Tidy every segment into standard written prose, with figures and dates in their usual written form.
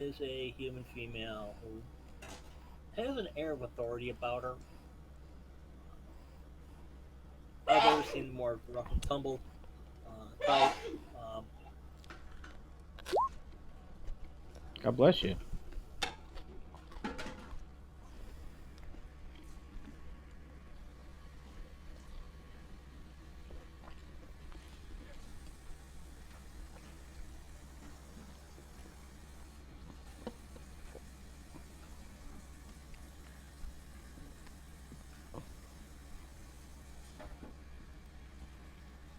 is a human female who has an air of authority about her. Others seem more rough and tumble type. Um, God bless you.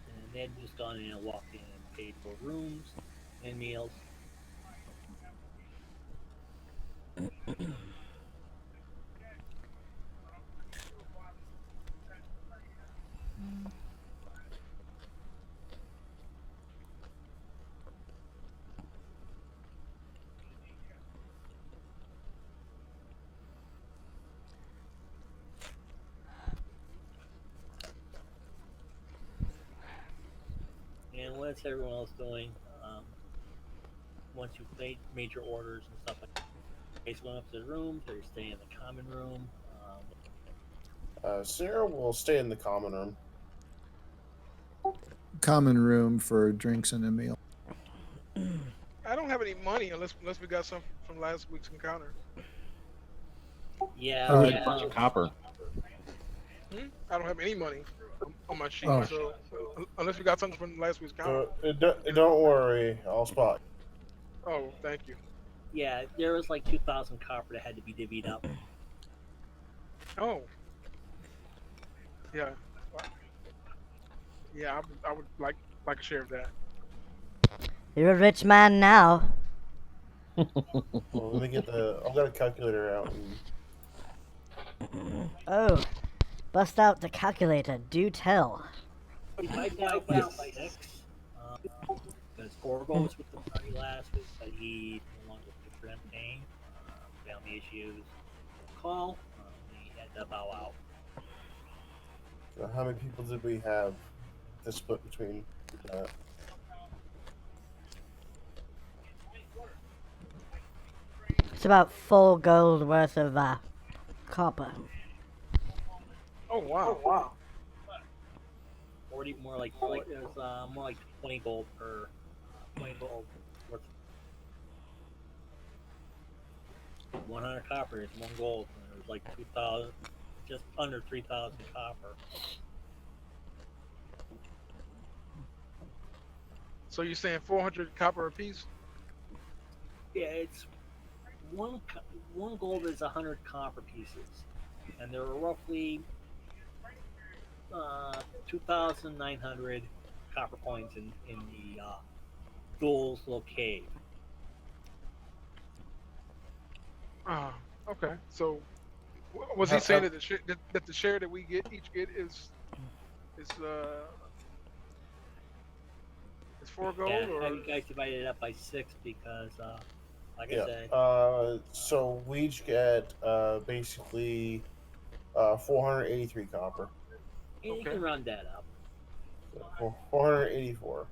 and they had just gone in and walked in and paid for rooms and meals. And what's everyone else doing? Um, Once you've made your orders and stuff like that, guys going up to the rooms, or you staying in the common room. Sarah will stay in the common room. Common room for drinks and a meal. I don't have any money unless we got some from last week's encounter. Yeah, Uh, There's a bunch of copper. I don't have any money on my sheet. Oh. So unless we got something from last week's encounter. Don't worry, I'll spot. Oh, thank you. yeah, there was like 2,000 copper that had to be divvied up. Oh, yeah, yeah. I would like a share of that. You're a rich man now. Well, let me get the. I've got a calculator out. Oh, bust out the calculator. Do tell. Divide that out by 6. Because Gorgo was with the party last week, but he no longer with the pain, family issues. Call, he had to bow out. So how many people did we have to split between? It's about 4 gold worth of copper. Oh wow. 40, more like there's more like 20 gold per 20 gold worth. 100 copper is 1 gold. And there's like 2,000, just under 3,000 copper. So you're saying 400 copper apiece? Yeah, it's one gold is 100 copper pieces, and there are roughly 2,900 copper coins in the Dole's little cave. Okay. So was he saying that the share that we each get is 4 gold Yeah, or? have you guys divided it up by 6 because, like I Yeah. said, So we each get basically 483 copper. you Okay. can round that up. So 484.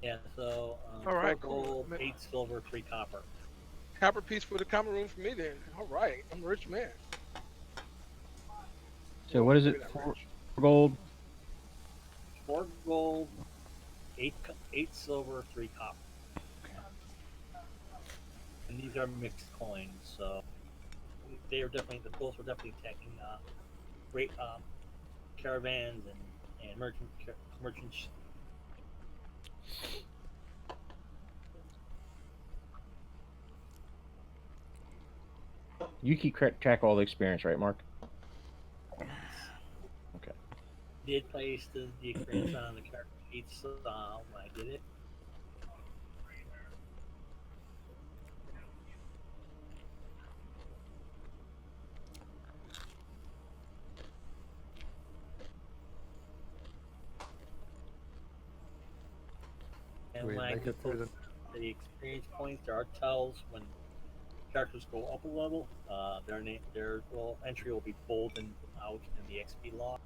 Yeah, so All 4 right, cool. gold, 8 silver, 3 copper. Copper piece for the common room for me then. All right, I'm a rich man. So what is it? Maybe not 4 rich. gold. 4 gold, 8 silver, 3 copper. And these are mixed coins, so they are definitely the bulls were definitely attacking great caravans and merchants. You keep track of all the experience, right, Mark? Okay. Did place the experience on the character sheets when I did it. And We when I make do it through post the experience points, there are tells when characters go up a level. Their little entry will be boldened out in the XP log.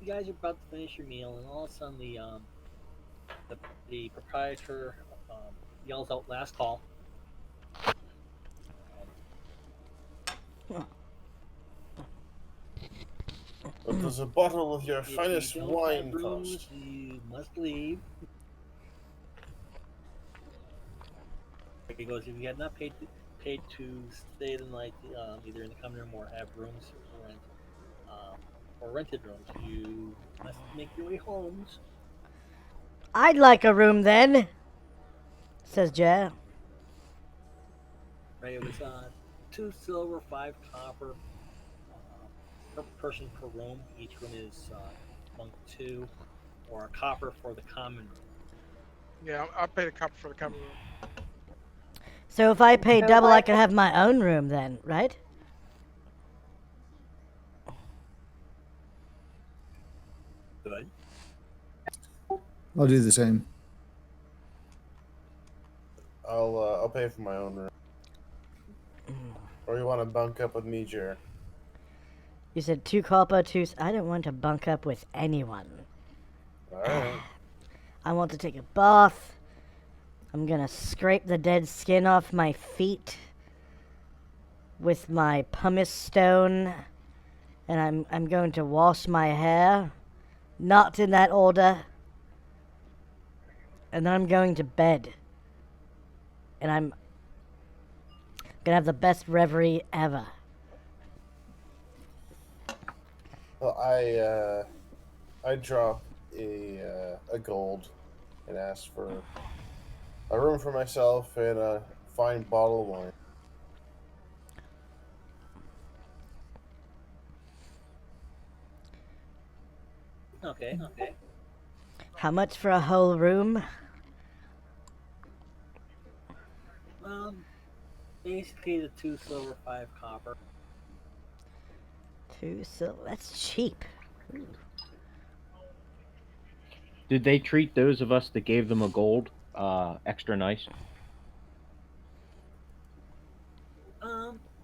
you guys are about to finish your meal, and all of a sudden the proprietor yells out last call. What does a bottle of your If finest you don't wine have rooms, cost? you must leave. He goes, if you have not paid to stay the night, either in the common room or have rooms for rent, or rented rooms, you must make your way homes. I'd like a room then, says Jer. Right? It was 2 silver, 5 copper per person per room. Each room is among 2, or a copper for the common room. Yeah, I paid a copper for the common room. So if I pay double, I can have my own room then, right? Good. I'll do the same. I'll pay for my own room. Or you want to bunk up with me, Jer? You said 2 copper, 2... I don't want to bunk up with anyone. Alright. I want to take a bath. I'm gonna scrape the dead skin off my feet with my pumice stone, and I'm going to wash my hair, not in that order. And then I'm going to bed, and I'm gonna have the best reverie ever. Well, I drop a gold and ask for a room for myself and a fine bottle of wine. Okay. How much for a whole room? Basically the 2 silver, 5 copper. 2 silver. That's cheap. Did they treat those of us that gave them a gold extra nice?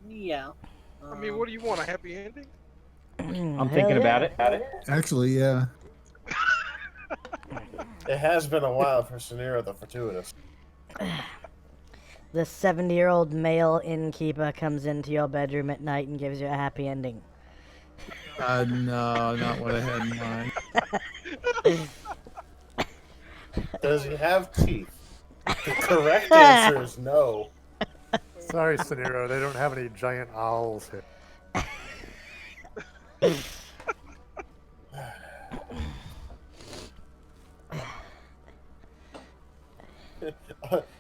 Yeah. I mean, what do you want? A happy ending? I'm thinking about it. Actually, yeah. It has been a while for Scenario the Fortuitous. The 70-year-old male innkeeper comes into your bedroom at night and gives you a happy ending. No, not what I had in mind. Does he have teeth? The correct answer is no. Sorry, Saniro, they don't have any giant owls here.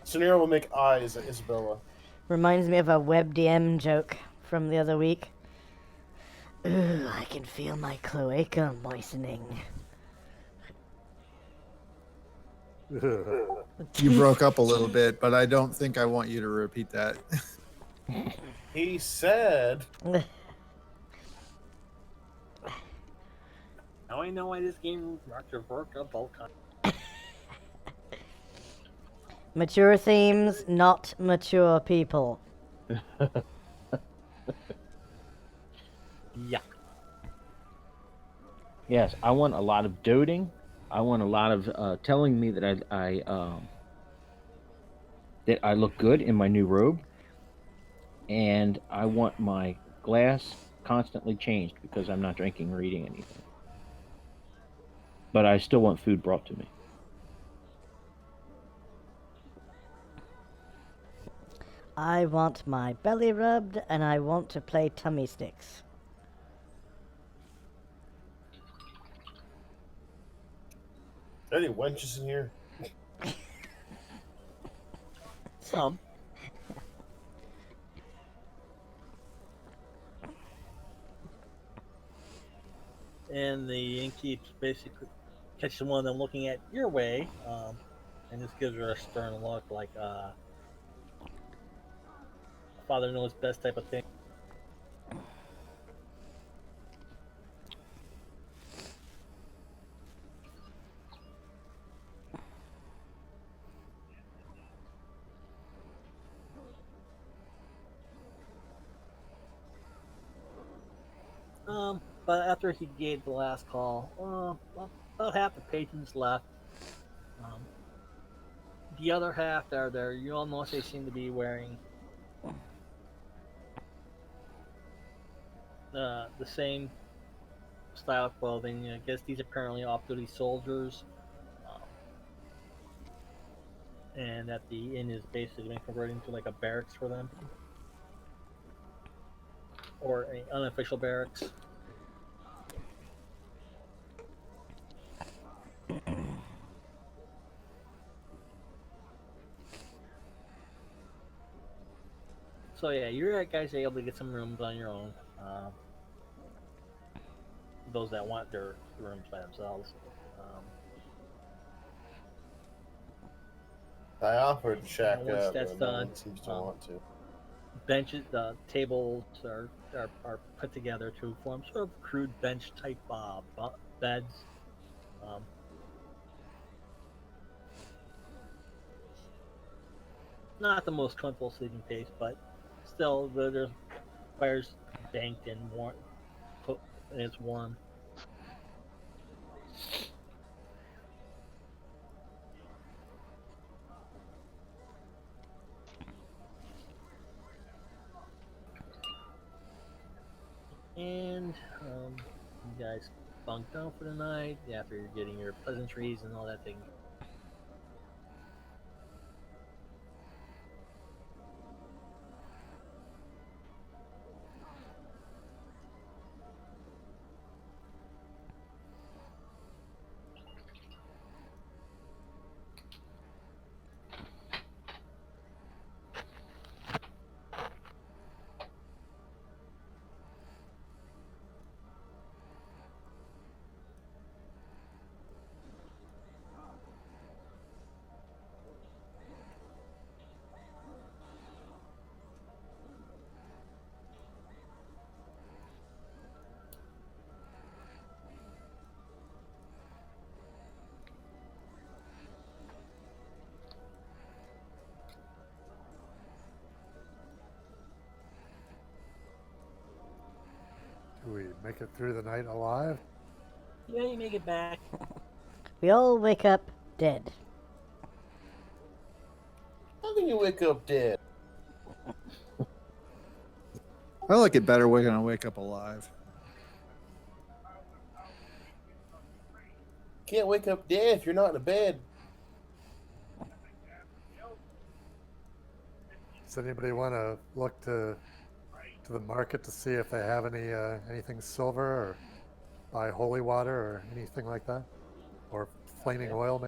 Scenario will make eyes at Isabella. Reminds me of a WebDM joke from the other week. Ooh, I can feel my cloaca moistening. You broke up a little bit, but I don't think I want you to repeat that. He said, Now I know why this game marked a work of all kinds. Mature themes, not mature people. Yeah. Yes, I want a lot of doting. I want a lot of telling me that I look good in my new robe, and I want my glass constantly changed because I'm not drinking or eating anything. But I still want food brought to me. I want my belly rubbed, and I want to play tummy sticks. "Are there any wenches in here?" Some. And the innkeep basically catches one of them looking at your way, and just gives her a stern look, like father knows best type of thing. But after he gave the last call, about half the patrons left. Um, the other half that are there, you almost they seem to be wearing the same style of clothing. I guess these are apparently off-duty soldiers, um, and that the inn is basically been converted into like a barracks for them, or an unofficial barracks. So yeah, you guys are able to get some rooms on your own. Those that want their rooms by themselves. I offered to shack Once up, that's but no done, one seems to um, want to. benches, tables are put together to form sort of crude bench type beds. Um, Not the most comfortable sleeping place, but still there's fires banked and warm, and it's warm. And you guys bunk down for the night after you're getting your pleasantries and all that thing. Do we make it through the night alive? Yeah, you make it back. We all wake up dead. How can you wake up dead? I like it better when I wake up alive. Can't wake up dead if you're not in a bed. Does anybody want to look to the market to see if they have anything silver or buy holy water or anything like that, or flaming oil?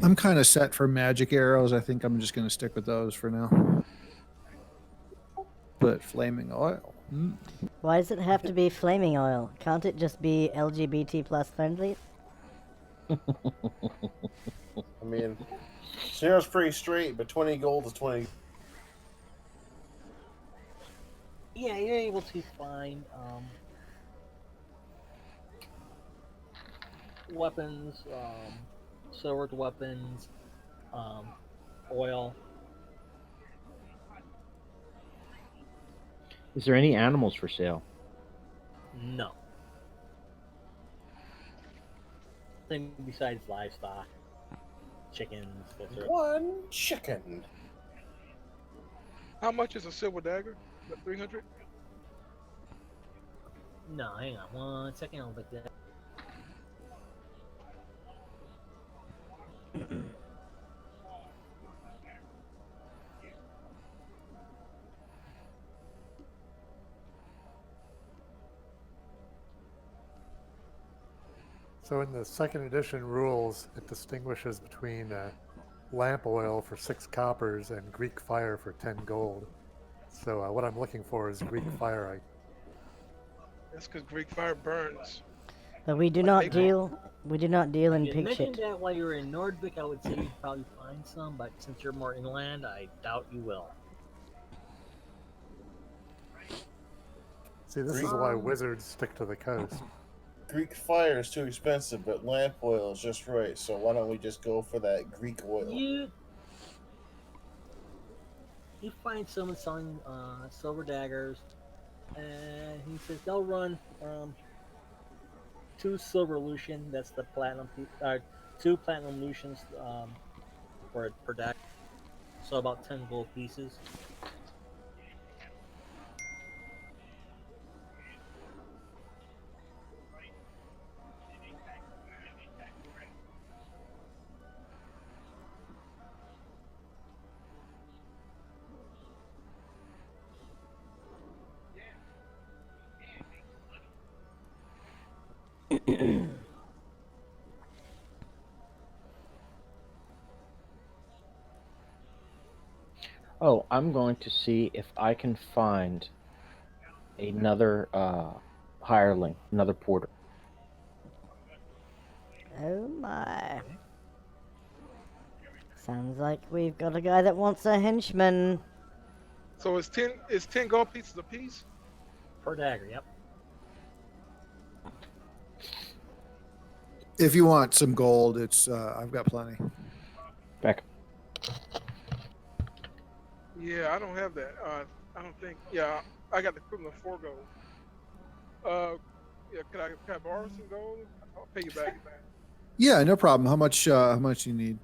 I'm kind of set for magic arrows. I think I'm just going to stick with those for now. But flaming oil. Why does it have to be flaming oil? Can't it just be LGBT plus friendly? I mean, Scenario's pretty straight, but 20 gold is 20. Yeah, you're able to find weapons, silvered weapons, um, oil. Is there any animals for sale? No. Thing besides livestock, chickens, that sort of. One chicken. How much is a silver dagger? 300. No, hang on 1 second. I'll look that. So in the second edition rules, it distinguishes between lamp oil for 6 coppers and Greek fire for 10 gold. So what I'm looking for is Greek fire. That's because Greek fire burns. But we do Like not they- deal. We do not deal in You pig mentioned shit. that while you were in Nordvik, I would say you'd probably find some, but since you're more inland, I doubt you will. See, this is why wizards stick to the coast. Greek fire is too expensive, but lamp oil is just right. So why don't we just go for that Greek oil? You find someone selling silver daggers, And he says they'll run 2 silver Lucian. That's the platinum. 2 platinum Lucians per deck. So about 10 gold pieces. Oh, I'm going to see if I can find another hireling, another porter. Oh my. Sounds like we've got a guy that wants a henchman. So it's 10 gold pieces a piece. Per dagger, yep. If you want some gold, it's I've got plenty. Back. Yeah, I don't have that. I don't think. Yeah, I got the equivalent of 4 gold. Yeah, can I borrow some gold? I'll pay you back Yeah, no problem. How much you need?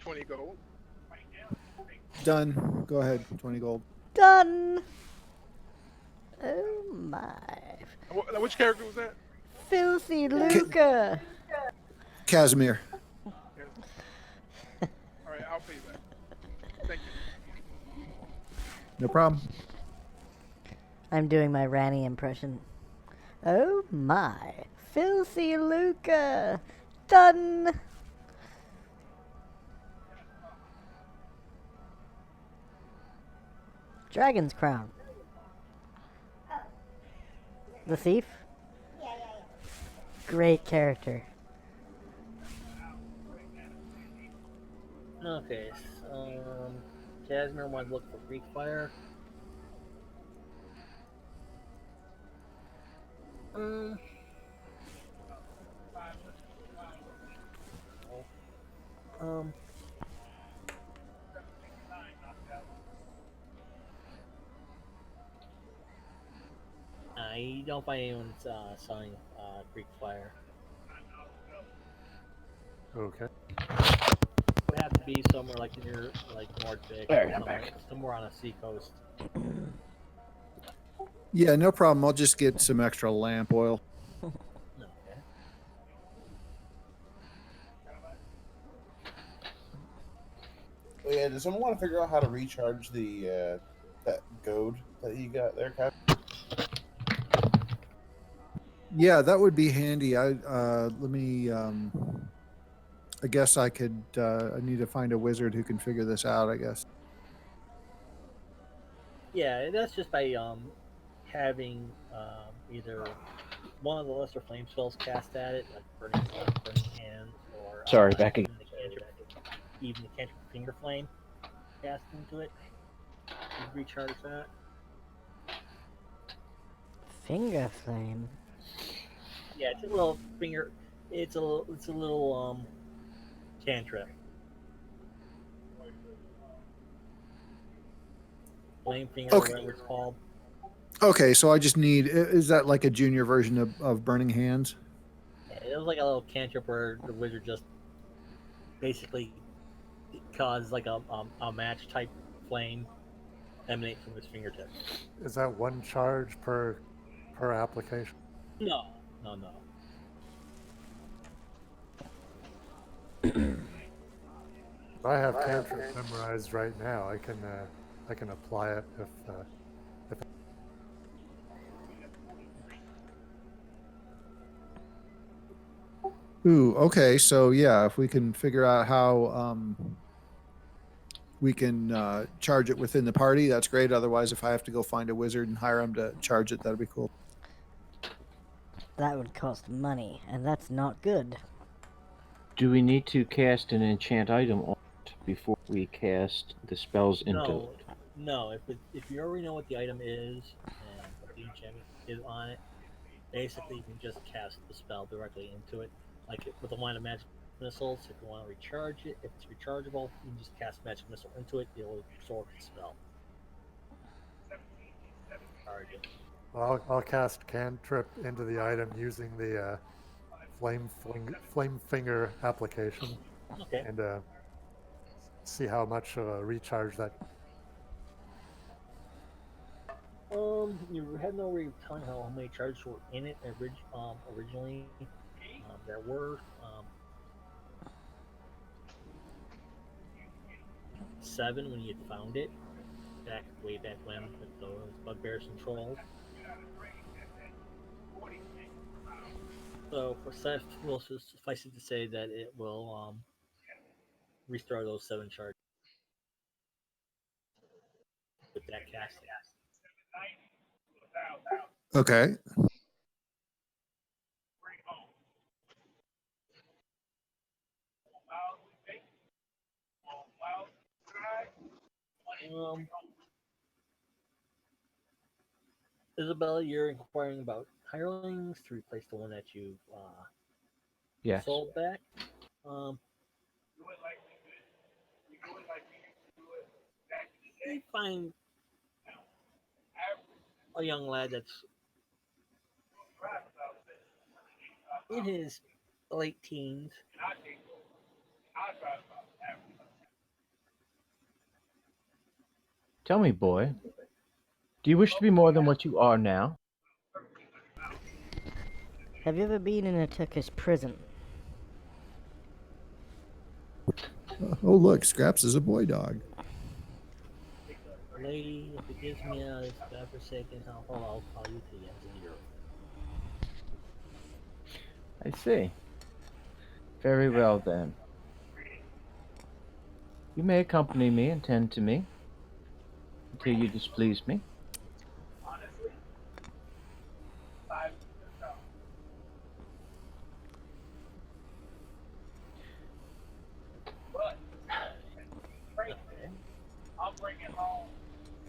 20 gold. Done. Go ahead. 20 gold. Done. Oh my. Which character was that? Filthy Luca. Casimir. Yeah. All right, I'll pay you back. Thank you. No problem. I'm doing my Ranny impression. Oh my. Filthy Luca. Done. Dragon's Crown. The thief? Great character. Okay. Casimir wanted to look for Greek fire. Um. Um. You don't find anyone selling Greek fire. Okay. It would have to be somewhere like near like Nordic, All right, or I'm back. somewhere on a sea coast. Yeah, no problem. I'll just get some extra lamp oil. Okay. Oh, yeah, does someone want to figure out how to recharge the that goad that you got there, Cap? Yeah, that would be handy. Let me. I guess I could. I need to find a wizard who can figure this out. I guess. Yeah, that's just by having either one of the lesser flame spells cast at it, like burning hands, or Sorry, back again. even the cantrip finger flame cast into it. You recharge that. Finger flame. Yeah, it's a little finger. It's a little cantrip. Flame finger, Okay. whatever it's called. Okay, so I just need. Is that like a junior version of Burning Hands? It was like a little cantrip where the wizard just basically caused like a match type flame emanate from his fingertips. Is that one charge per application? No. I have cantrip memorized right now. I can apply it if Ooh, okay. So yeah, if we can figure out how we can charge it within the party, that's great. Otherwise, if I have to go find a wizard and hire him to charge it, that'd be cool. That would cost money, and that's not good. Do we need to cast an enchant item on it before we cast the spells into No. it? No. If you already know what the item is and what the enchantment is on it, basically you can just cast the spell directly into it. Like with the line of magic missiles, if you want to recharge it, if it's rechargeable, you can just cast magic missile into it. It'll absorb the spell. charge it. Well, I'll cast cantrip into the item using the flame finger application Okay. and see how much of a recharge that. You had no way of telling how many charges were in it originally. There were 7 when you had found it way back when with those bugbears and trolls. So for will suffice it to say that it will restore those 7 charges with that casting. Okay. Um, Isabella, you're inquiring about hirelings to replace the one that you Yes. sold back. Um, you find a young lad that's in his late teens. Tell me, boy, do you wish to be more than what you are now? Have you ever been in a Turkish prison? Oh, look, Scraps is a boy dog. Lady, if it gives me a godforsaken hellhole, I'll follow you to the ends of the earth. I see. Very well, then. You may accompany me and tend to me until you displease me. Okay.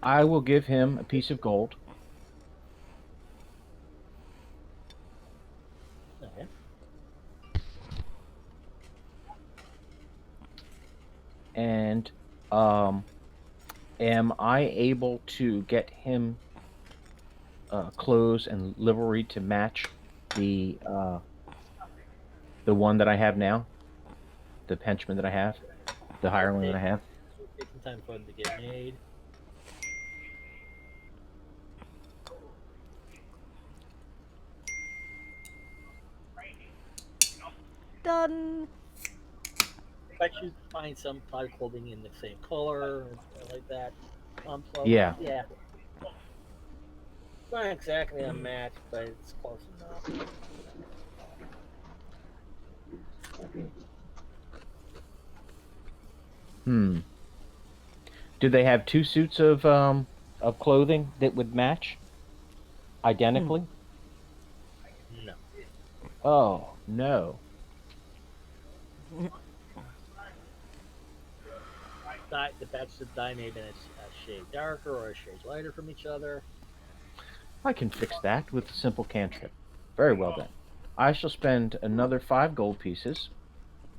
I will give him a piece of gold. Okay. And am I able to get him clothes and livery to match the one that I have now, the henchman that I have, the hireling that I have? It'll take some time for them to get made. Done. But you find some cloud clothing in the same color and like that. So Yeah. yeah, not exactly a match, but it's close enough. Hmm. Do they have 2 suits of clothing that would match identically? No. Oh no. The patches of dye may have been a shade darker or a shade lighter from each other. I can fix that with a simple cantrip. Very well then. I shall spend another 5 gold pieces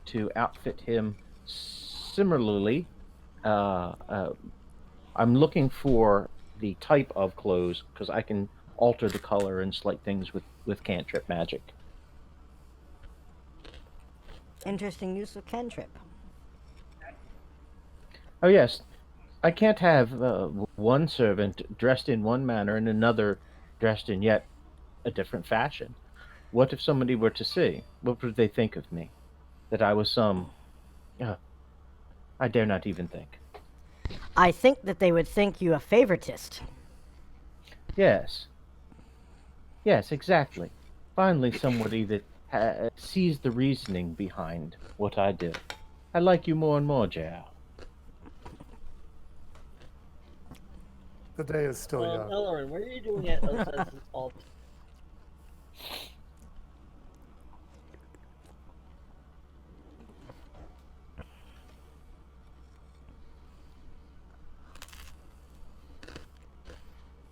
to outfit him similarly. Uh, uh, I'm looking for the type of clothes because I can alter the color and slight things with cantrip magic. Interesting use of cantrip. Oh yes, I can't have one servant dressed in one manner and another dressed in yet a different fashion. What if somebody were to see? What would they think of me? That I was some? Uh, I dare not even think. I think that they would think you a favoritist. Yes, yes, exactly. Finally, somebody that sees the reasoning behind what I do. I like you more and more, JL. The day is still young. Ellerin, what are you doing at all?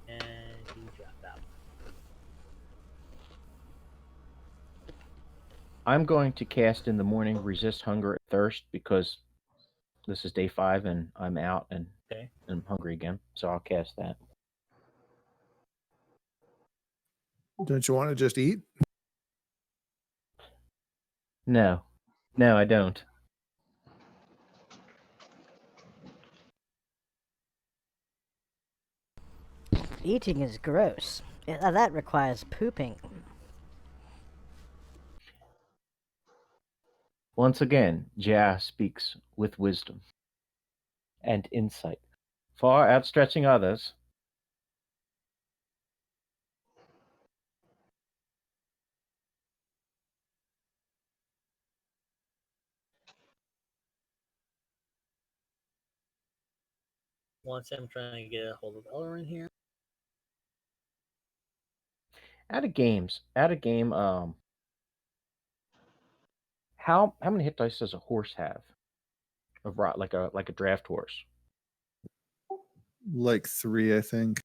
And he dropped out. I'm going to cast in the morning resist hunger and thirst because this is day 5 and I'm out and Okay. I'm hungry again. So I'll cast that. Don't you want to just eat? No, I don't. Eating is gross. That requires pooping. Once again, Jia speaks with wisdom and insight, far outstretching others. Once I'm trying to get a hold of Ellerin here. Out of game, how many hit dice does a horse have? Of rot, like a draft horse. Like 3, I think.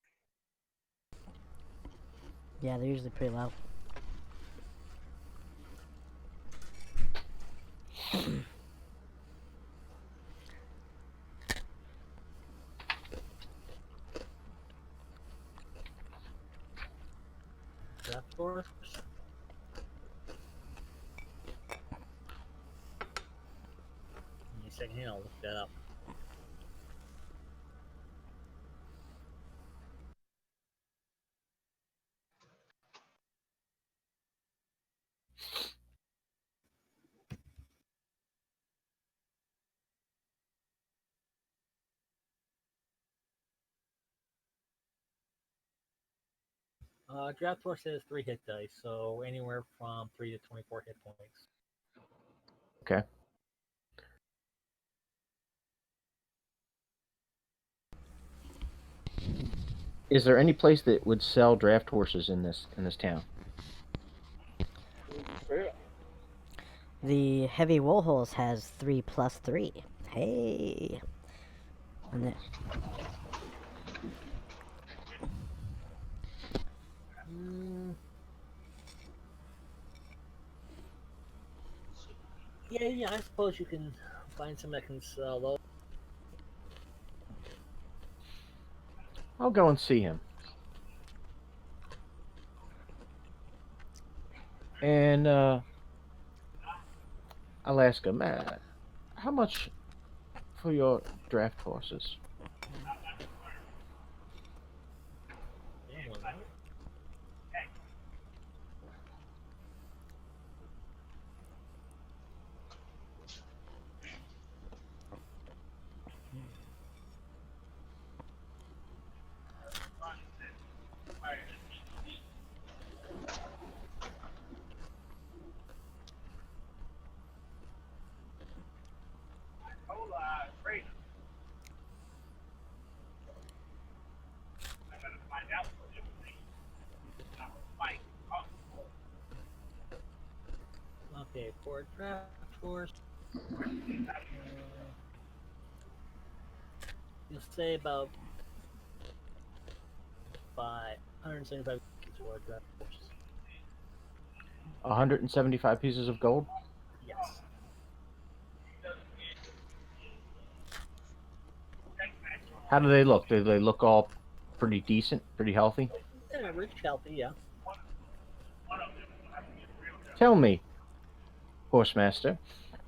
Yeah, they're usually pretty low. Draft horse. Give me a second here, I'll look that up. Draft horse has 3 hit dice, so anywhere from 3 to 24 hit points. Okay. Is there any place that would sell draft horses in this town? The heavy wool holes has 3+3. Hey. And then, Yeah, I suppose you can find some that can sell those. I'll go and see him. And I'll ask him, how much for your draft horses? Yeah, one minute. Okay, for a draft horse, you'll say about 175 for a draft horse. 175 pieces of gold? Yes. How do they look? Do they look all pretty decent, pretty healthy? Yeah, rich, healthy, yeah. Tell me, Horsemaster,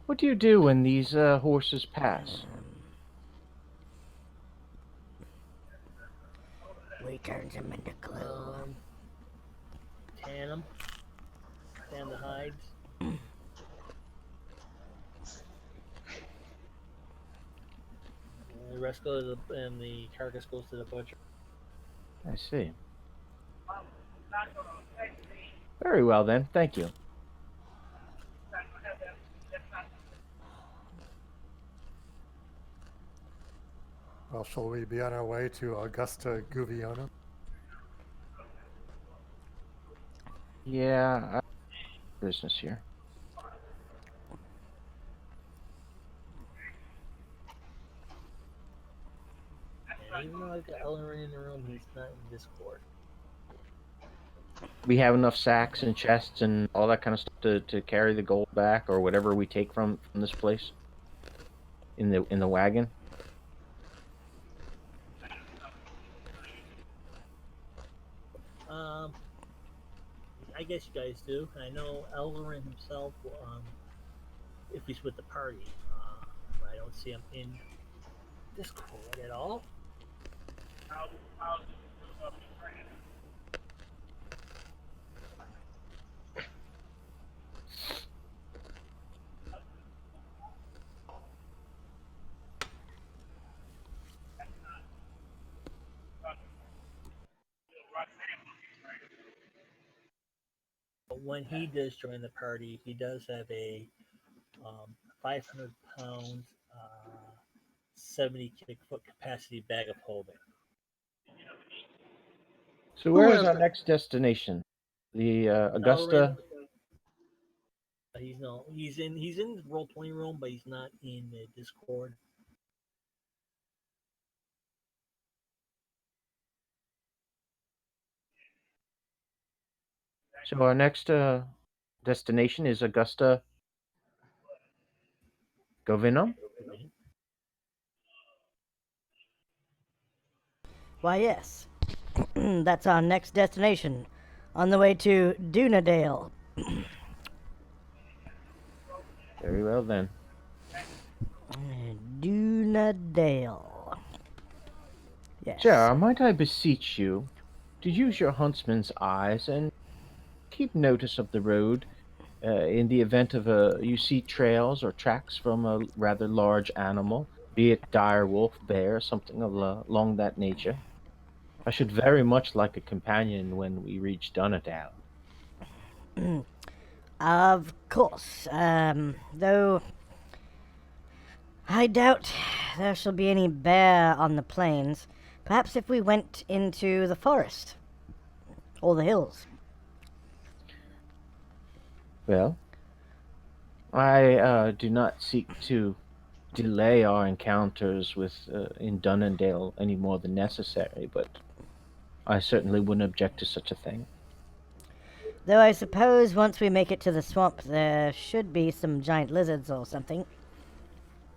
what do you do when these horses pass? we turn them into glue. Tan them, tan the hides. And the rest goes to and the carcass goes to the butcher. I see. Very well then, thank you. Well, shall we be on our way to Augusta Guviona? Yeah, business here. And even though I've got Ellerin in the room, he's not in Discord. We have enough sacks and chests and all that kind of stuff to carry the gold back or whatever we take from this place in the wagon. guess you guys do. And I know Elverin himself, if he's with the party, I don't see him in Discord at all. But when he does join the party, he does have a 500 pound, 70 cubic foot capacity bag of holding. So Who where is has our that? next destination? The Elverin, Augusta. he's in the role playing room, but he's not in the Discord. So our next destination is Augusta Govinum. Why, yes. That's our next destination. On the way to Dunadale. Very well then. Dunadale. Yes. Sarah, might I beseech you to use your huntsman's eyes and keep notice of the road in the event of you see trails or tracks from a rather large animal, be it dire wolf, bear, something along that nature. I should very much like a companion when we reach Dunnerdale. Of course. Though I doubt there shall be any bear on the plains. Perhaps if we went into the forest or the hills. Well, I do not seek to delay our encounters with in Dunnerdale any more than necessary, but I certainly wouldn't object to such a thing. Though I suppose once we make it to the swamp, there should be some giant lizards or something.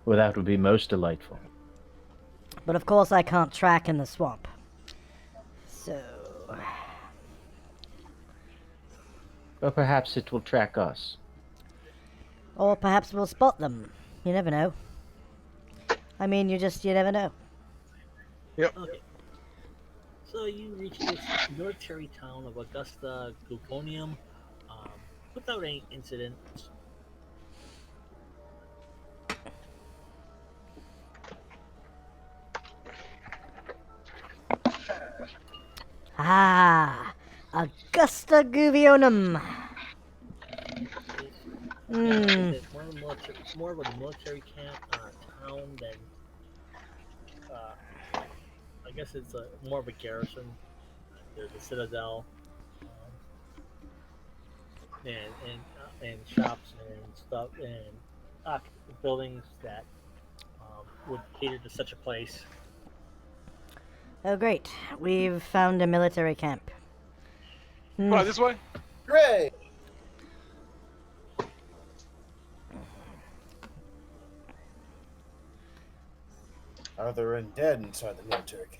Well, that would be most delightful. But of course, I can't track in the swamp. So. But perhaps it will track us. Or perhaps we'll spot them. You never know. I mean, you never know. Yep. Okay. So you reach this military town of Augusta Gugonium without any incidents. Ah, Augusta Guvionum. It's more of a military camp town than I guess it's more of a garrison. There's a citadel, and shops and stuff and buildings that would cater to such a place. Oh, great. We've found a military camp. Right, this way? Hooray! Are there undead inside the military camp?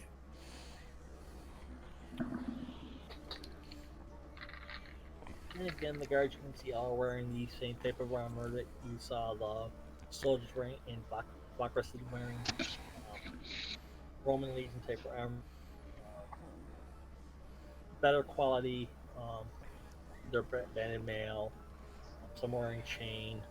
And again, the guards you can see all wearing the same type of armor that you saw the soldiers wearing in black rusted wearing Roman legion type of armor. Better quality. They're banded mail. Some wearing chain.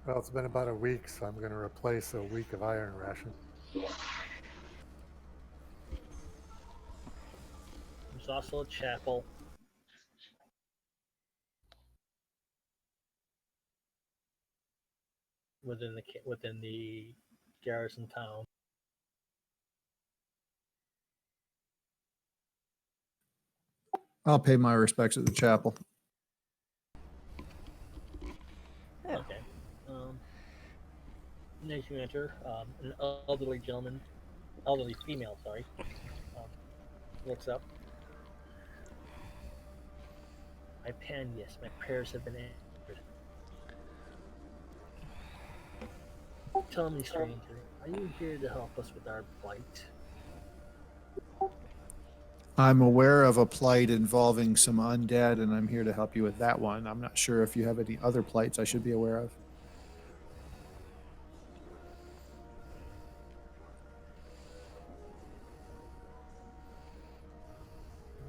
Well, it's been about a week, so I'm going to replace a week of iron ration. There's also a chapel. Within the garrison town. I'll pay my respects at the chapel. Okay. And as you enter, an elderly female, looks up. My pen, yes, my prayers have been answered. Tell me, stranger, are you here to help us with our plight? I'm aware of a plight involving some undead, and I'm here to help you with that one. I'm not sure if you have any other plights I should be aware of.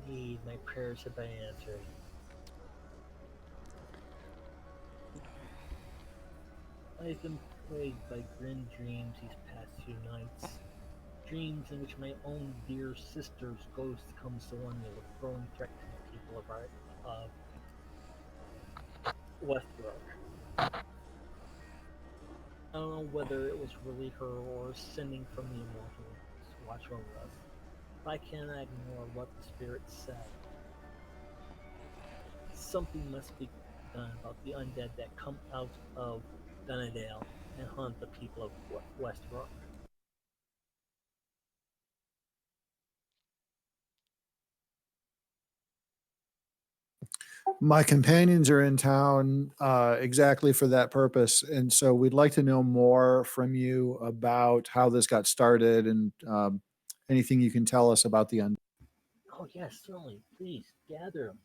Indeed, my prayers have been answered. I've been plagued by grim dreams these past few nights. Dreams in which my own dear sister's ghost comes to warn me of a growing threat to the people of our of Westbrook. I don't know whether it was really her or sending from the immortals to watch over us, but I cannot ignore what the spirit said. Something must be done about the undead that come out of Dunnerdale and haunt the people of Westbrook. My companions are in town exactly for that purpose, and so we'd like to know more from you about how this got started and anything you can tell us about the undead. Oh yes, certainly. Please gather them.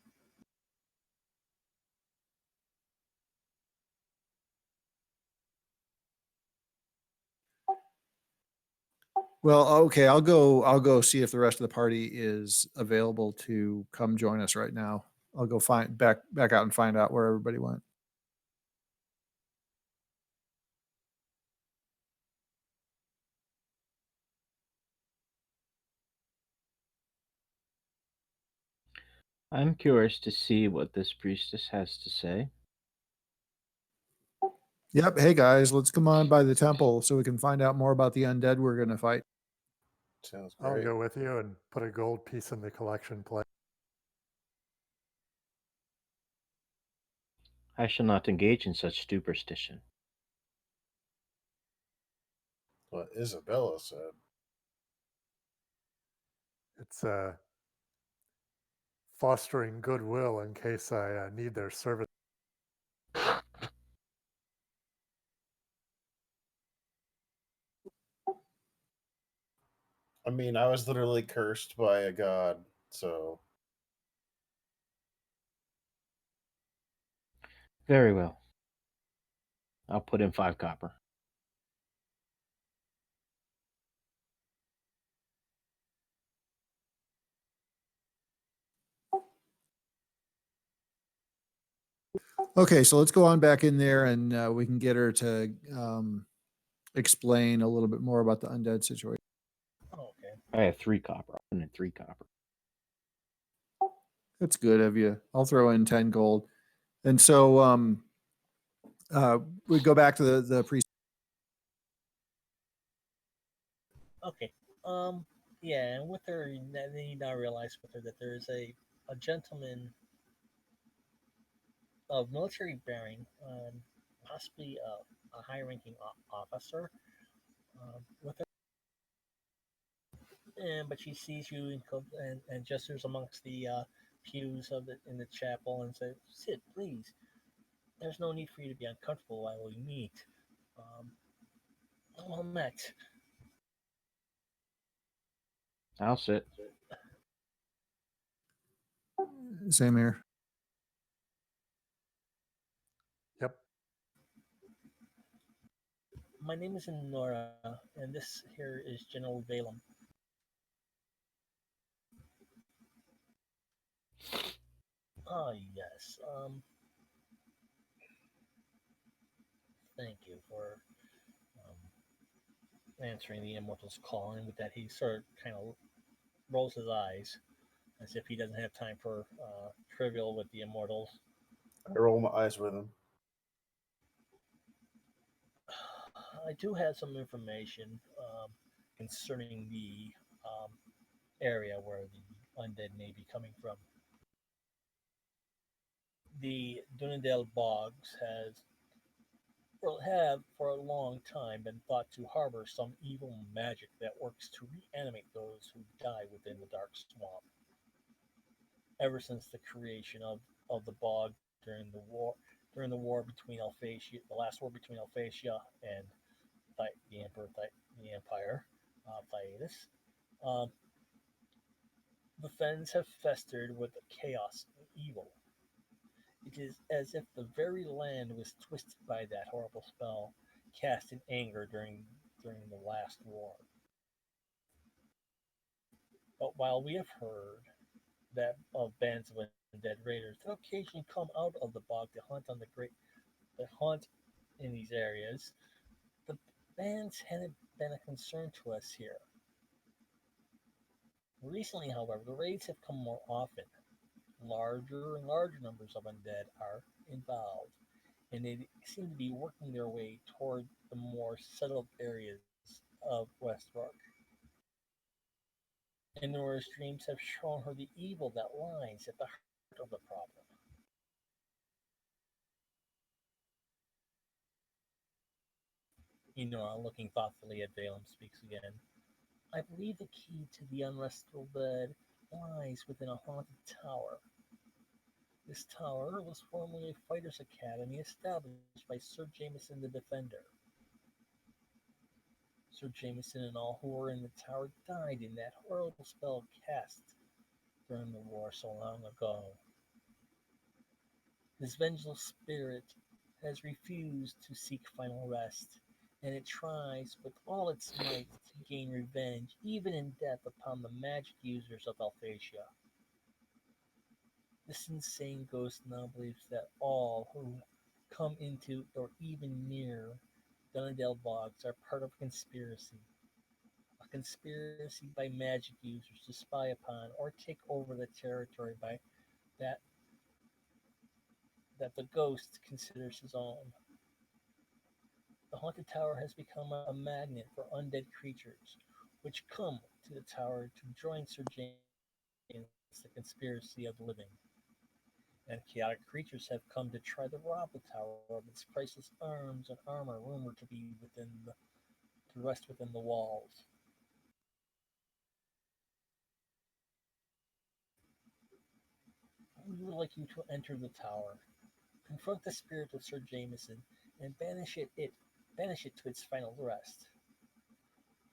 Well, okay, I'll go. I'll go see if the rest of the party is available to come join us right now. I'll go find back out and find out where everybody went. I'm curious to see what this priestess has to say. Yep. Hey guys, let's come on by the temple so we can find out more about the undead we're going to fight. Sounds I'll great. go with you and put a gold piece in the collection plate. I shall not engage in such superstition. What Isabella said. It's fostering goodwill in case I need their service. I mean, I was literally cursed by a god, so Very well. I'll put in 5 copper. Okay, so let's go on back in there and we can get her to explain a little bit more about the undead situation. Oh, okay. I have 3 copper. I'll put in 3 copper. That's good of you. I'll throw in 10 gold. And so we go back to the priest. Okay. Yeah, and with her, then you now realize with her that there is a gentleman of military bearing, possibly a high-ranking officer, with her. And but she sees you and gestures amongst the pews of the in the chapel and says, "Sit, please. There's no need for you to be uncomfortable while we meet. Um, well met." I'll sit. Same here. Yep. My name is Nora, and this here is General Valem. Ah, yes. Thank you for answering the Immortal's call. And with that, he sort of kind of rolls his eyes as if he doesn't have time for trivial with the Immortals. I roll my eyes with him. I do have some information concerning the area where the undead may be coming from. The Dunnerdale Bogs has or have for a long time been thought to harbor some evil magic that works to reanimate those who die within the dark swamp. Ever since the creation of the bog during the war between Alphasia, the last war between Alphasia and the emperor, the empire, Thaius, um, the fens have festered with chaos and evil. It is as if the very land was twisted by that horrible spell cast in anger during the last war. But while we have heard that of bands of undead raiders that occasionally come out of the bog to hunt on the great that hunt in these areas, the bands hadn't been a concern to us here. Recently, however, the raids have come more often. Larger and larger numbers of undead are involved, and they seem to be working their way toward the more settled areas of Westbrook. And Nora's dreams have shown her the evil that lies at the heart of the problem. Enora, looking thoughtfully at Balaam, speaks again. I believe the key to the unrestful bed lies within a haunted tower. This tower was formerly a fighter's academy established by Sir Jameson the Defender. Sir Jameson and all who were in the tower died in that horrible spell cast during the war so long ago. His vengeful spirit has refused to seek final rest, and it tries with all its might to gain revenge, even in death, upon the magic users of Alphasia. This insane ghost now believes that all who come into or even near Dunnerdale Bogs are part of a conspiracy by magic users to spy upon or take over the territory by that that the ghost considers his own. The haunted tower has become a magnet for undead creatures, which come to the tower to join Sir Jameson against the conspiracy of the living. And chaotic creatures have come to try to rob the tower of its priceless arms and armor rumored to rest within the walls. We would like you to enter the tower, confront the spirit of Sir Jameson, and banish it to its final rest.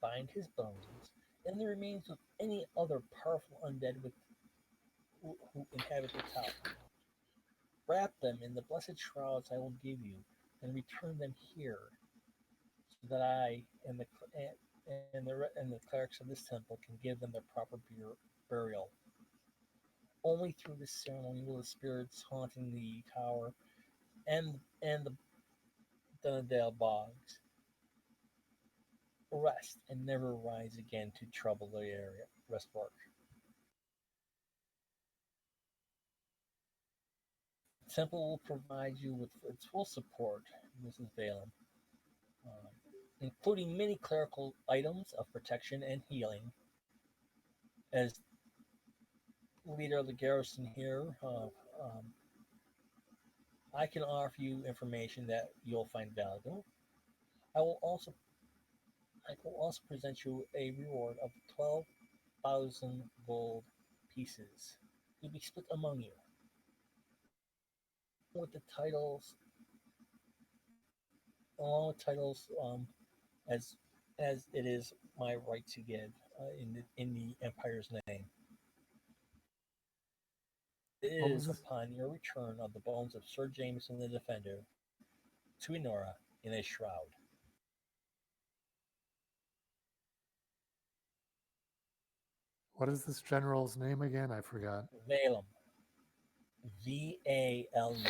Find his bones and the remains of any other powerful undead who inhabit the tower. Wrap them in the blessed shrouds I will give you, and return them here, so that I and the clerics of this temple can give them their proper burial. Only through this ceremony will the spirits haunting the tower and the Dunnerdale bogs rest and never rise again to trouble the area. Restwork. The temple will provide you with its full support, Mrs. Balaam, uh, including many clerical items of protection and healing. As leader of the garrison here, I can offer you information that you'll find valuable. I will also I will also present you a reward of 12,000 gold pieces to be split among you, with the titles, along with titles as as it is my right to give in the Empire's name. It What was is this? upon your return of the bones of Sir Jameson the Defender to Enora in a shroud. What is this general's name again? I forgot. Valem, Valem.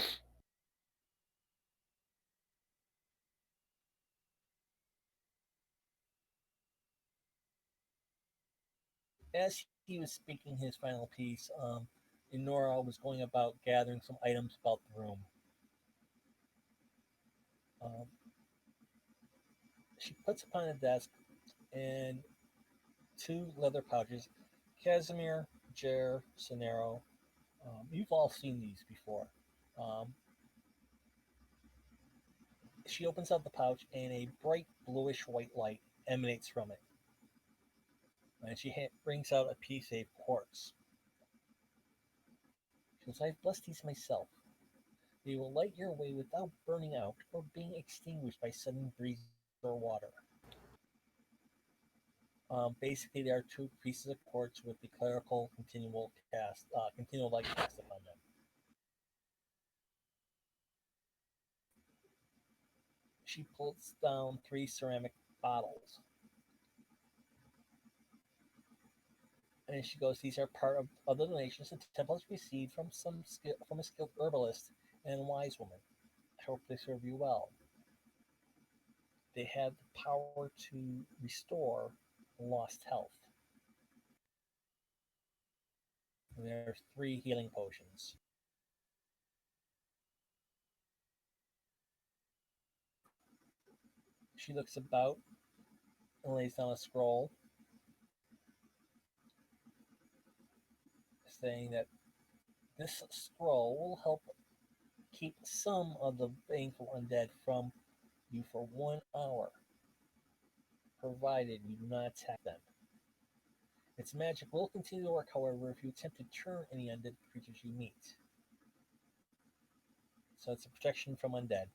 As he was speaking his final piece, Enora was going about gathering some items about the room. Um, she puts upon the desk and two leather pouches, Casimir, Jer, Sonero. You've all seen these before. Um, She opens up the pouch, and a bright bluish white light emanates from it. And she brings out a piece of quartz. She goes, "I've blessed these myself. They will light your way without burning out or being extinguished by sudden breezes or water." Basically, there are two pieces of quartz with the clerical continual light cast upon them. She pulls down three ceramic bottles, and she goes, "These are part of the donations the temple has received from a skilled herbalist and wise woman. I hope they serve you well. They have the power to restore lost health. And there's three healing potions." She looks about and lays down a scroll saying that this scroll will help keep some of the baneful undead from you for 1 hour, provided you do not attack them. Its magic will continue to work, however, if you attempt to turn any undead creatures you meet. So it's a protection from undead.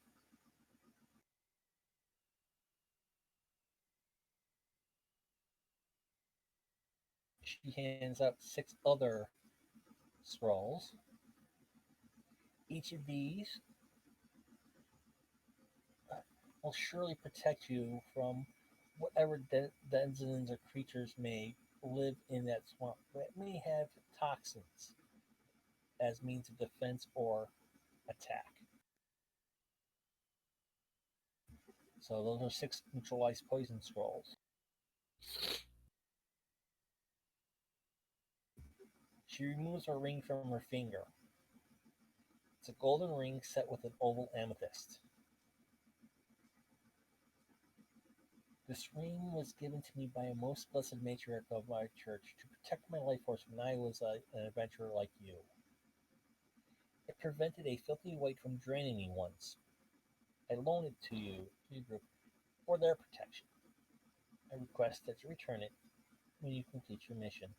She hands out 6 other scrolls. Each of these will surely protect you from whatever denizens or creatures may live in that swamp that may have toxins as means of defense or attack. So those are 6 neutralized poison scrolls. She removes her ring from her finger. It's a golden ring set with an oval amethyst. This ring was given to me by a most blessed matriarch of my church to protect my life force when I was an adventurer like you. It prevented a filthy wight from draining me once. I loan it to your group, for their protection. I request that you return it when you complete your mission.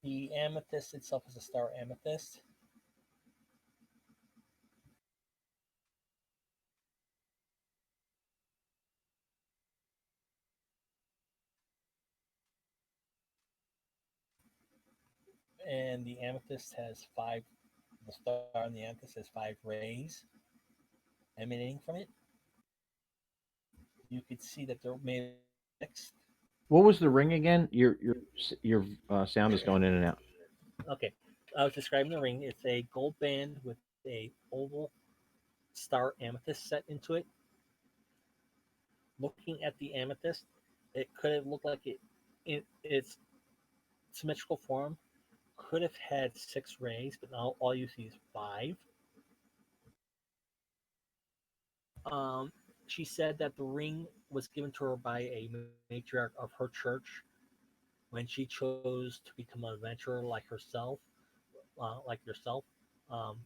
The amethyst itself is a star amethyst. And the amethyst has the star on the amethyst has 5 rays emanating from it. You could see that they're made mixed. What was the ring again? Your sound is going in and out. Okay, I was describing the ring. It's a gold band with a oval star amethyst set into it. Looking at the amethyst, it could have looked like in its symmetrical form could have had 6 rays, but now all you see is 5. Um, she said that the ring was given to her by a matriarch of her church when she chose to become an adventurer like yourself, um,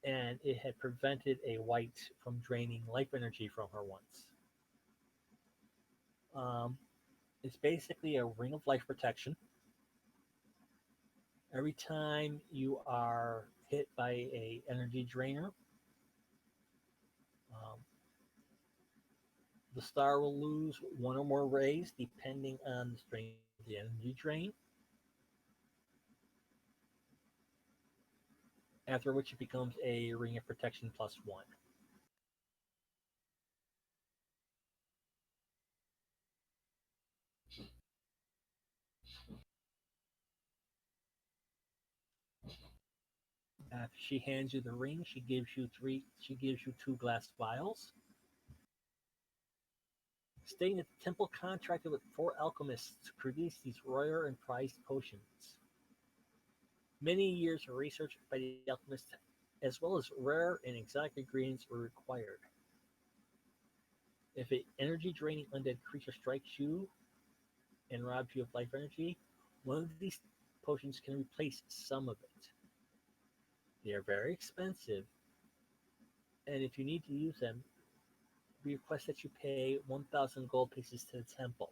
and it had prevented a wight from draining life energy from her once. Um, it's basically a ring of life protection. Every time you are hit by a energy drainer, um, the star will lose 1 or more rays depending on the strength of the energy drain. After which it becomes a ring of protection +1. After she hands you the ring, she gives you 2 glass vials, stating that the temple contracted with 4 alchemists to produce these rare and prized potions. Many years of research by the alchemists, as well as rare and exotic ingredients, were required. If an energy draining undead creature strikes you and robs you of life energy, one of these potions can replace some of it. They are very expensive, and if you need to use them, we request that you pay 1,000 gold pieces to the temple.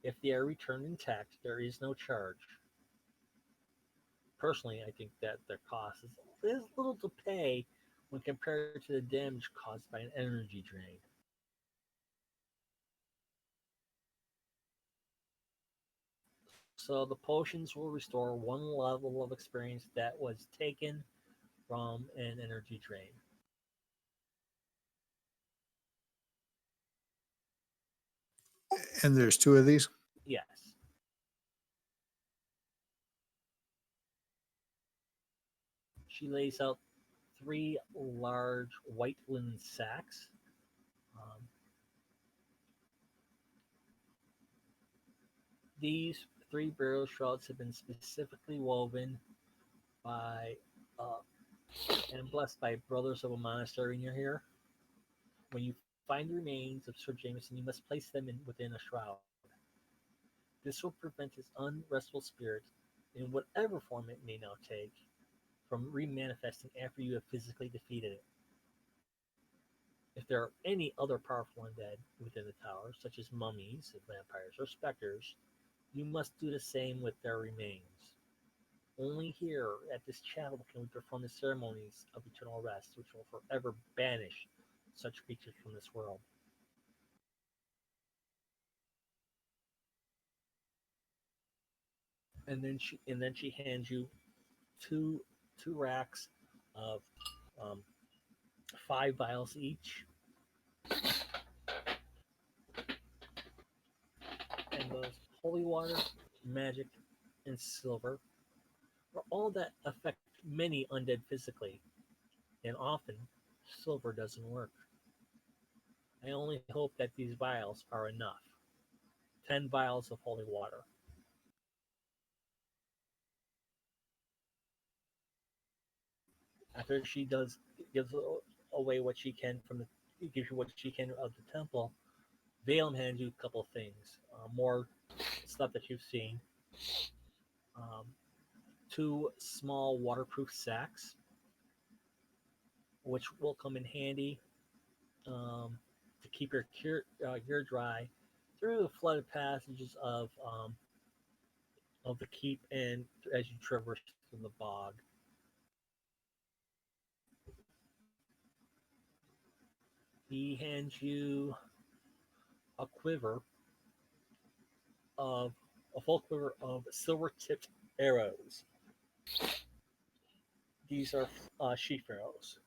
If they are returned intact, there is no charge. Personally, I think that their cost is little to pay when compared to the damage caused by an energy drain. So the potions will restore one level of experience that was taken from an energy drain. And there's two of these. Yes. She lays out three large white linen sacks. Um, these three burial shrouds have been specifically woven by uh, and blessed by brothers of a monastery near here. When you find the remains of Sir Jameson, you must place them within a shroud. This will prevent his unrestful spirit, in whatever form it may now take, from remanifesting after you have physically defeated it. If there are any other powerful undead within the tower, such as mummies, vampires, or specters, you must do the same with their remains. Only here at this chapel can we perform the ceremonies of eternal rest, which will forever banish such creatures from this world. And then she hands you two racks of um, 5 vials each, and those holy water, magic, and silver are all that affect many undead physically, and often silver doesn't work. I only hope that these vials are enough. 10 vials of holy water. After she gives away what she can from the gives you what she can of the temple, Valem hands you a couple of things, more stuff that you've seen. Um, two small waterproof sacks, which will come in handy to keep your gear dry through the flooded passages of the keep and as you traverse through the bog. He hands you a quiver of a full quiver of silver tipped arrows. These are sheaf arrows.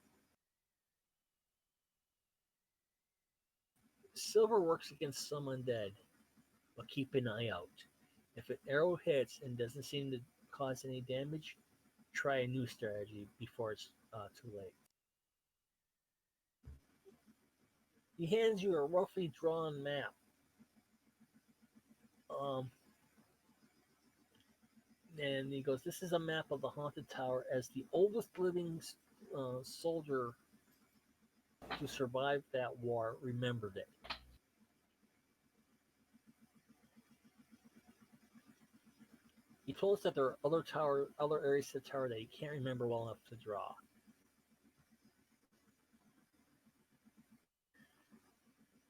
Silver works against some undead, but keep an eye out. If an arrow hits and doesn't seem to cause any damage, try a new strategy before it's too late. He hands you a roughly drawn map. Um, and he goes, "This is a map of the haunted tower as the oldest living soldier who survived that war remembered it. He told us that there are other areas to the tower that he can't remember well enough to draw.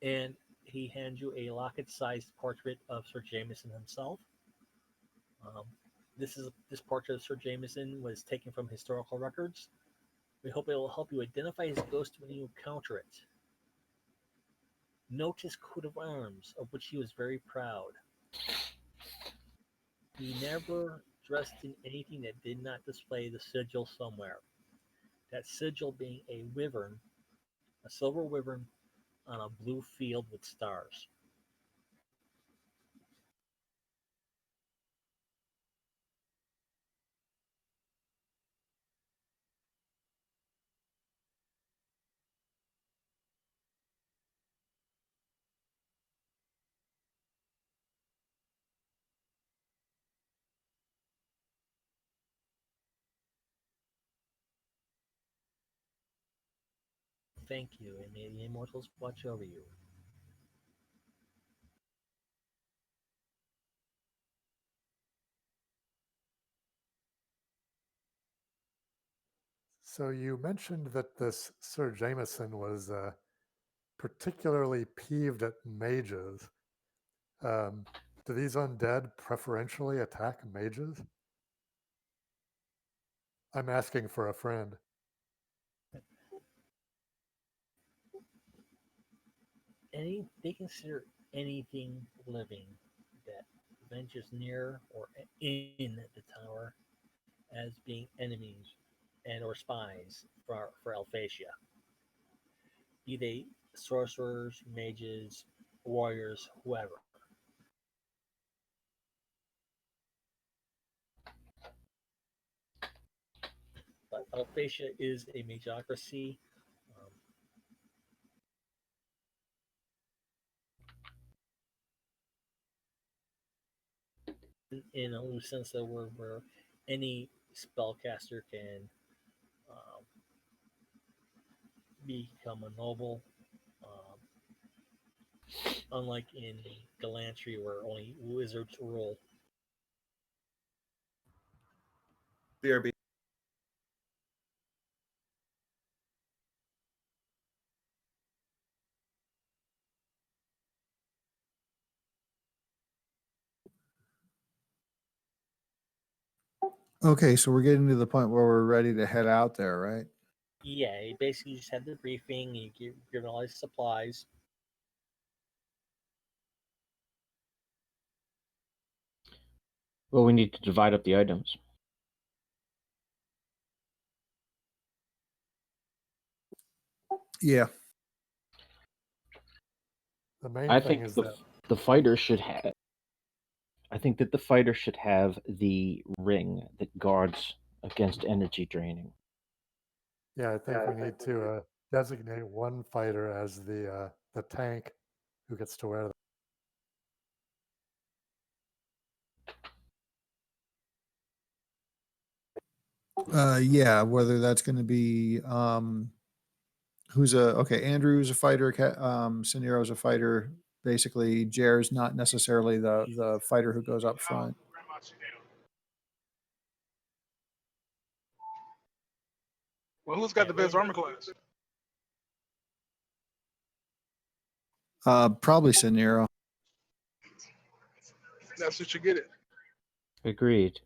And he hands you a locket-sized portrait of Sir Jameson himself. Um, this portrait of Sir Jameson was taken from historical records. We hope it will help you identify his ghost when you encounter it. Note his coat of arms, of which he was very proud. He never dressed in anything that did not display the sigil somewhere. That sigil being a wyvern, a silver wyvern on a blue field with stars. Thank you, and may the immortals watch over you. So you mentioned that this Sir Jameson was particularly peeved at mages. Do these undead preferentially attack mages? I'm asking for a friend. They consider anything living that ventures near or in the tower as being enemies and or spies for Alphasia, be they sorcerers, mages, warriors, whoever. But Alphasia is a magocracy. Um, in a loose sense of where any spellcaster can um, become a noble. Um, Unlike in Galantry, where only wizards rule. BRB. Okay, so we're getting to the point where we're ready to head out there, right? Yeah, he basically just had the briefing. He given all his supplies. Well, we need to divide up the items. Yeah. The main I thing think is that the fighter should have. I think that the fighter should have the ring that guards against energy draining. yeah, I think we need to designate one fighter as the tank who gets to wear them. Yeah, whether that's going to be who's a okay, Andrew's a fighter, Scenero's a fighter. Basically, Jer's not necessarily the fighter who goes up front. Well, who's got the best armor class? Probably Scenero. That's who should get it. Agreed.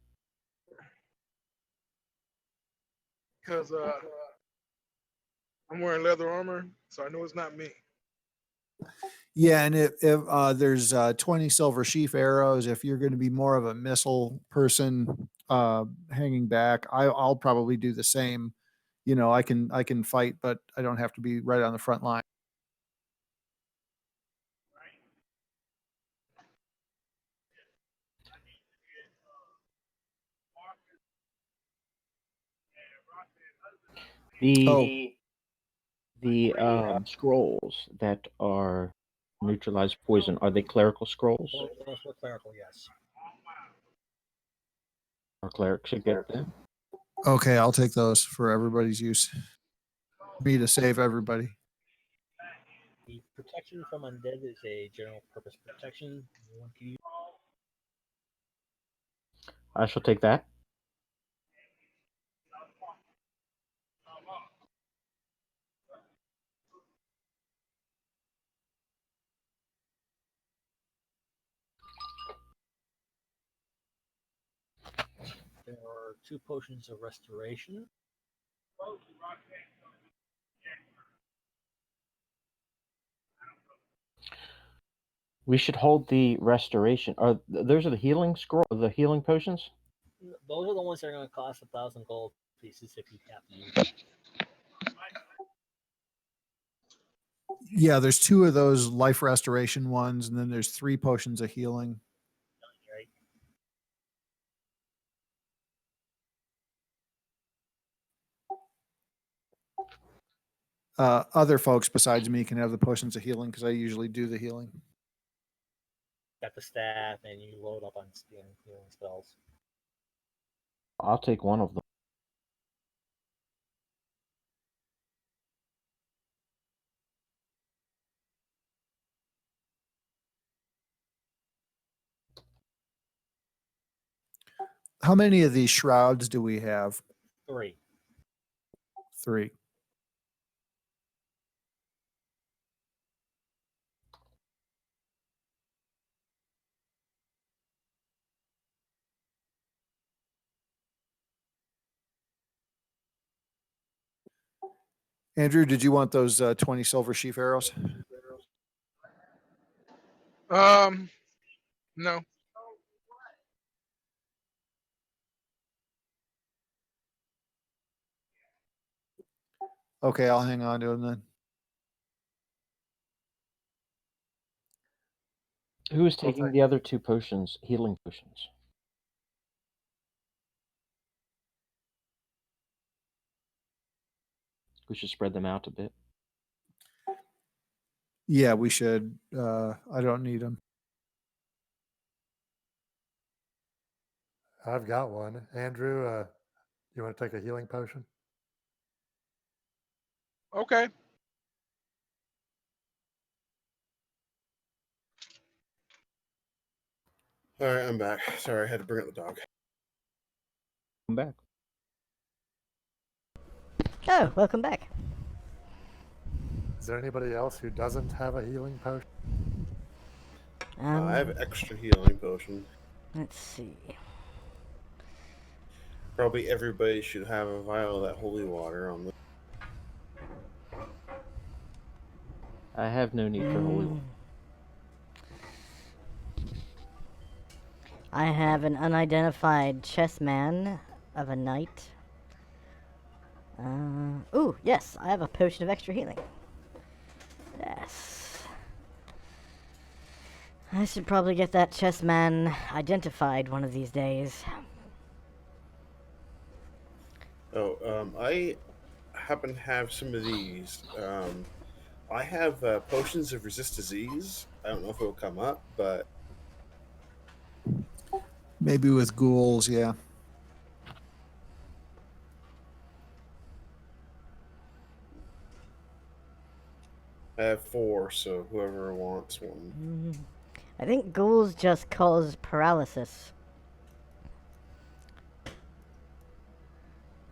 Because I'm wearing leather armor, so I know it's not me. Yeah, and if there's 20 silver sheaf arrows, if you're going to be more of a missile person hanging back, I'll probably do the same. You know, I can fight, but I don't have to be right on the front line. The scrolls that are neutralize poison, are they clerical scrolls? Those were clerical, yes. Our cleric should get them. Okay, I'll take those for everybody's use. Me to save everybody. The protection from undead is a general purpose protection. One can use. I shall take that. There are 2 potions of restoration. We should hold the restoration. Those are the healing scroll, the healing potions? Those are the ones that are going to cost 1,000 gold pieces if you have to use them. Yeah, there's 2 of those life restoration ones, and then there's 3 potions of healing. Right? Other folks besides me can have the potions of healing because I usually do the healing. Got the staff, and you load up on healing spells. I'll take one of them. How many of these shrouds do we have? 3. 3. Andrew, did you want those 20 silver sheaf arrows? No. Okay, I'll hang on to them then. Who is taking the other 2 potions, healing potions? We should spread them out a bit. Yeah, we should. I don't need them. I've got one. Andrew, you want to take a healing potion? Okay. All right, I'm back. Sorry, I had to bring up the dog. Come back. Oh, welcome back. Is there anybody else who doesn't have a healing potion? I have extra healing potion. Let's see. Probably everybody should have a vial of that holy water on them. I have no need for holy water. I have an unidentified chessman of a knight. Ooh, yes, I have a potion of extra healing. Yes. I should probably get that chessman identified one of these days. Oh, I happen to have some of these. I have potions of resist disease. I don't know if it will come up, but Maybe with ghouls, yeah. I have 4, so whoever wants one. I think ghouls just cause paralysis.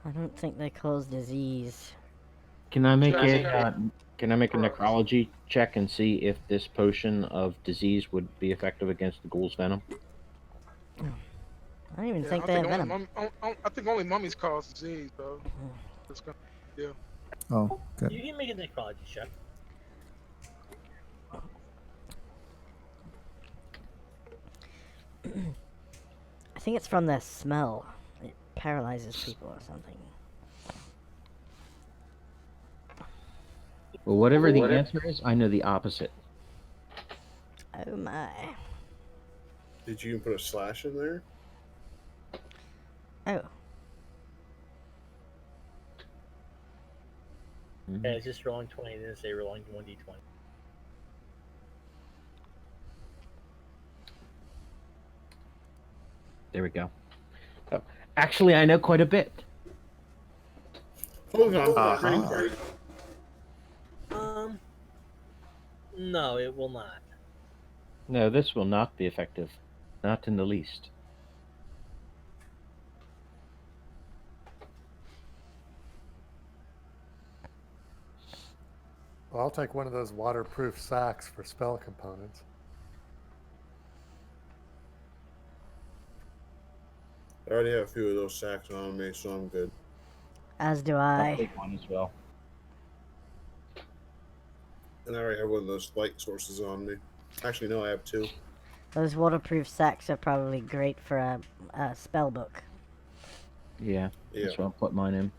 I don't think they cause disease. Can I make Jesse, can I make a necrology check and see if this potion of disease would be effective against the ghoul's venom? I don't even Yeah, think I they have think venom. I think only mummies cause disease, though. That's gonna be a deal. Oh, good. You can make a necrology check. I think it's from the smell. It paralyzes people or something. Well, whatever the answer is, I know the opposite. Oh my. Did you put a slash in there? Oh. Yeah, it's just rolling 20, then say rolling 1d20. There we go. Oh, actually, I know quite a bit. Hold on. Uh-huh. No, it will not. No, this will not be effective. Not in the least. Well, I'll take one of those waterproof sacks for spell components. I already have a few of those sacks on me, so I'm good. As do I'll I. take one as well. And I already have one of those light sources on me. Actually, no, I have 2. Those waterproof sacks are probably great for a spell book. Yeah, that's what I'll put mine in.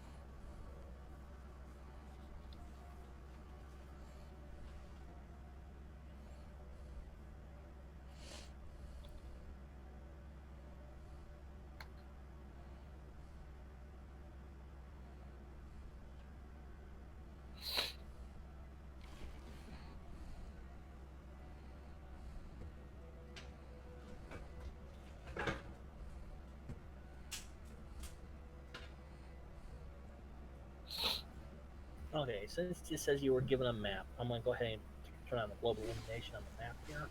Okay, since it says you were given a map, I'm going to go ahead and turn on the global illumination on the map here.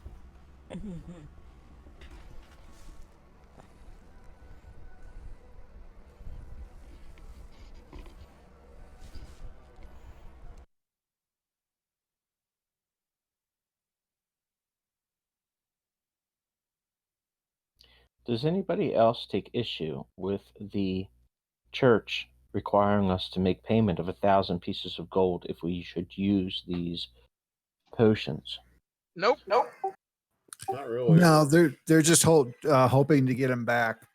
Does anybody else take issue with the church requiring us to make payment of 1,000 pieces of gold if we should use these potions? Nope. Not really. No, they're just hoping to get him back.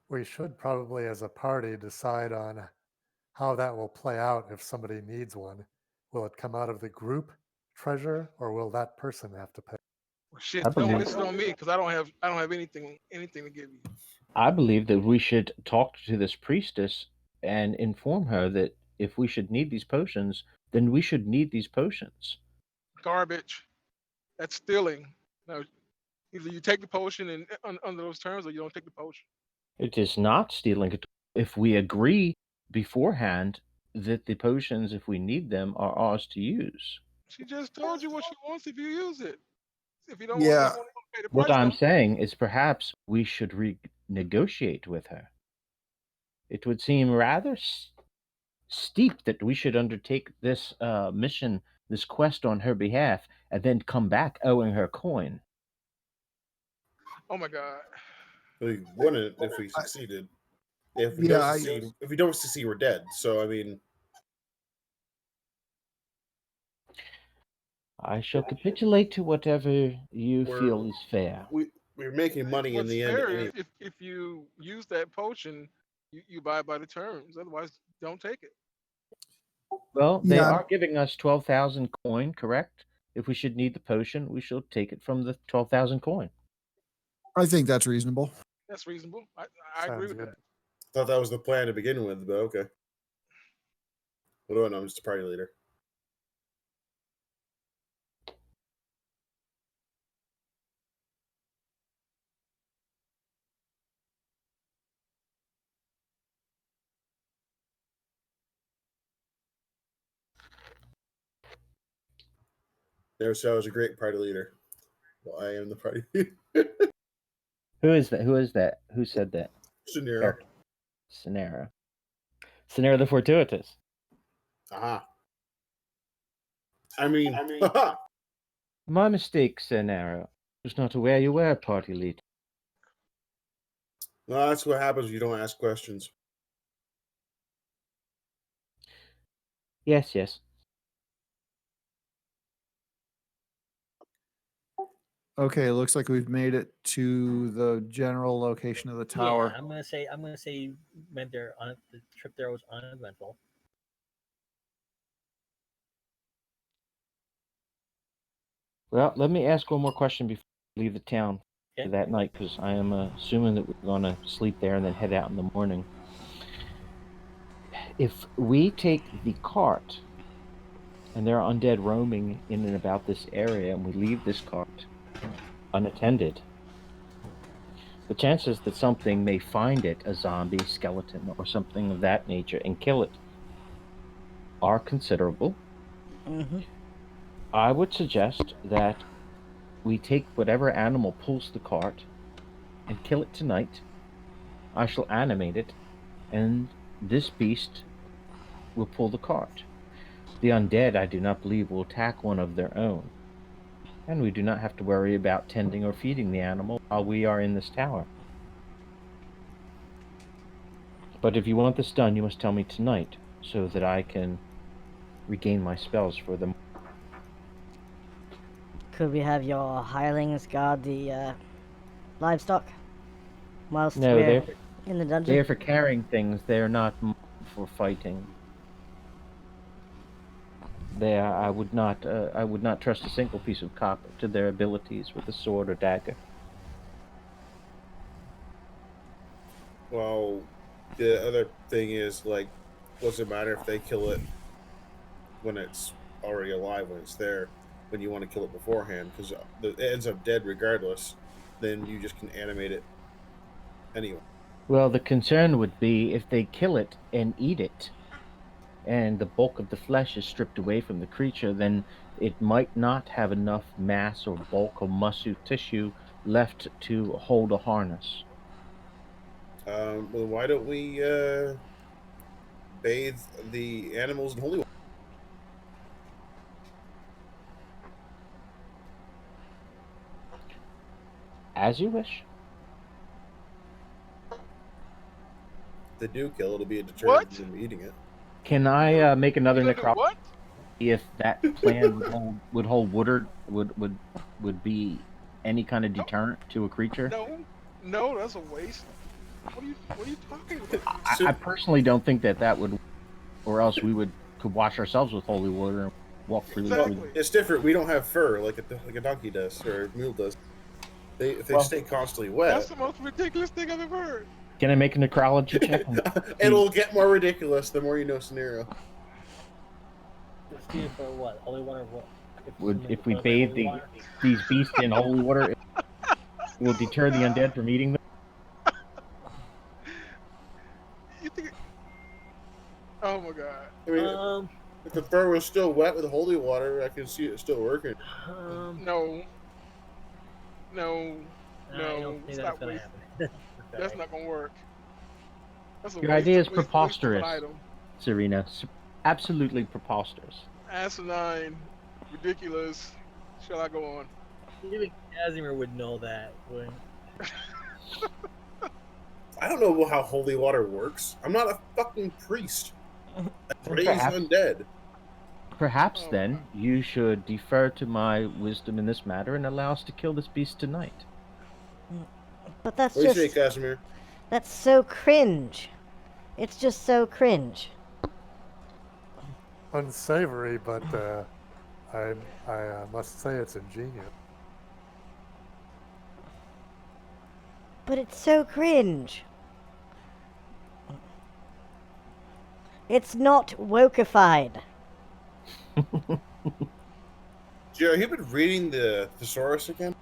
We should probably, as a party, decide on how that will play out if somebody needs one. Will it come out of the group treasure, or will that person have to pay? Well, shit, I don't believe list it on me because I don't have anything to give you. I believe that we should talk to this priestess and inform her that if we should need these potions, then we should need these potions. Garbage. That's stealing. No, either you take the potion and under those terms, or you don't take the potion. It is not stealing it if we agree beforehand that the potions, if we need them, are ours to use. She just told you what she wants if you use it. If you don't want, Yeah, don't want to pay the What price, I'm don't. saying is perhaps we should negotiate with her. It would seem rather steep that we should undertake this mission, this quest on her behalf, and then come back owing her coin. Oh my god. We wouldn't if we succeeded. If we Yeah, don't succeed, if we don't succeed, we're dead. So I mean, I shall capitulate to whatever you We're- feel is fair. we're making money in What's the end. fair Anyway. is if you use that potion, you buy by the terms. Otherwise, don't take it. Well, they Yeah. are giving us 12,000 coin, correct? If we should need the potion, we shall take it from the 12,000 coin. I think that's reasonable. That's reasonable. I agree Sounds with good. that. Thought that was the plan to begin with, but okay. What do I know? I'm just a party leader. Never said I was a great party leader. Well, I am the party leader. Who is that? Who is that? Who said that? Scenario. Sonera. Sonera the Fortuitous. Aha. I mean, haha. My mistake, Sonera. I was not aware you were a party leader. No, that's what happens when you don't ask questions. Yes, yes. Okay, it looks like we've made it to the general location of the tower. Yeah, I'm gonna say went there on the trip there was uneventful. Well, let me ask one more question before we leave the town Okay. for that night, because I am assuming that we're going to sleep there and then head out in the morning. If we take the cart and there are undead roaming in and about this area, and we leave this cart unattended, the chances that something may find it, a zombie, skeleton, or something of that nature, and kill it are considerable. Mm-hmm. I would suggest that we take whatever animal pulls the cart and kill it tonight. I shall animate it, and this beast will pull the cart. The undead, I do not believe, will attack one of their own, and we do not have to worry about tending or feeding the animal while we are in this tower. But if you want this done, you must tell me tonight, so that I can regain my spells for the. Could we have your hirelings guard the livestock whilst No, we're they're in the dungeon? they're for carrying things. They're not for fighting. I would not trust a single piece of copper to their abilities with a sword or dagger. Well, the other thing is, like, what's it matter if they kill it when it's already alive, when it's there, when you want to kill it beforehand? Because it ends up dead regardless. Then you just can animate it anyway. Well, the concern would be if they kill it and eat it, and the bulk of the flesh is stripped away from the creature, then it might not have enough mass or bulk or muscle tissue left to hold a harness. Well, why don't we bathe the animals in holy water? As you wish. If they do kill, it'll be a deterrent What? from them eating it. Can I make another You gonna do necropsy what? if that plan would hold would be any kind of deterrent to a creature? No, that's a waste. What are you talking about? I personally don't think that would, or else we could wash ourselves with holy water and walk freely. Exactly. It's different. We don't have fur like a donkey does or a mule does. If they Well, stay constantly That's wet, the most ridiculous thing I've ever heard. Can I make a necrology check? it'll get more ridiculous the more you know scenario. Let's do it for what? Holy water? What? If we bathe these beasts in holy water, it will deter the undead from eating them? You think? Oh my god. I mean, if the fur was still wet with holy water, I can see it still working. No. I don't think It's that's not gonna waste. happen. That's not gonna work. That's a Your waste idea of- is waste of an preposterous. item. Serena, absolutely preposterous. Asinine, ridiculous. Shall I go on? Even Casimir would know that. I don't know how holy water works. I'm not a fucking priest. I raise undead. Perhaps Oh, then you should defer to my wisdom in this matter and allow us to kill this beast tonight. But that's What do you say, just Casimir? that's so cringe. It's just so cringe. Unsavory, but I must say it's ingenious. But it's so cringe. It's not wokeified. Jerry, have you been reading the thesaurus again?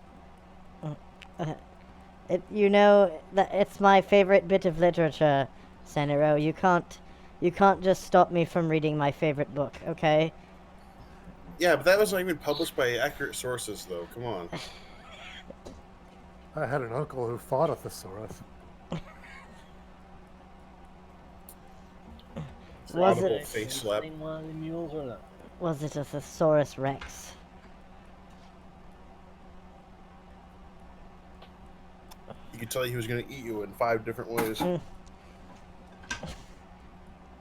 You know that it's my favorite bit of literature, Senero. You can't just stop me from reading my favorite book, okay? Yeah, but that was not even published by accurate sources, though. Come on. I had an uncle who fought a thesaurus. Was Audible it- face slap. One of the mules or not? Was it a Thesaurus Rex? You could tell he was going to eat you in 5 different ways.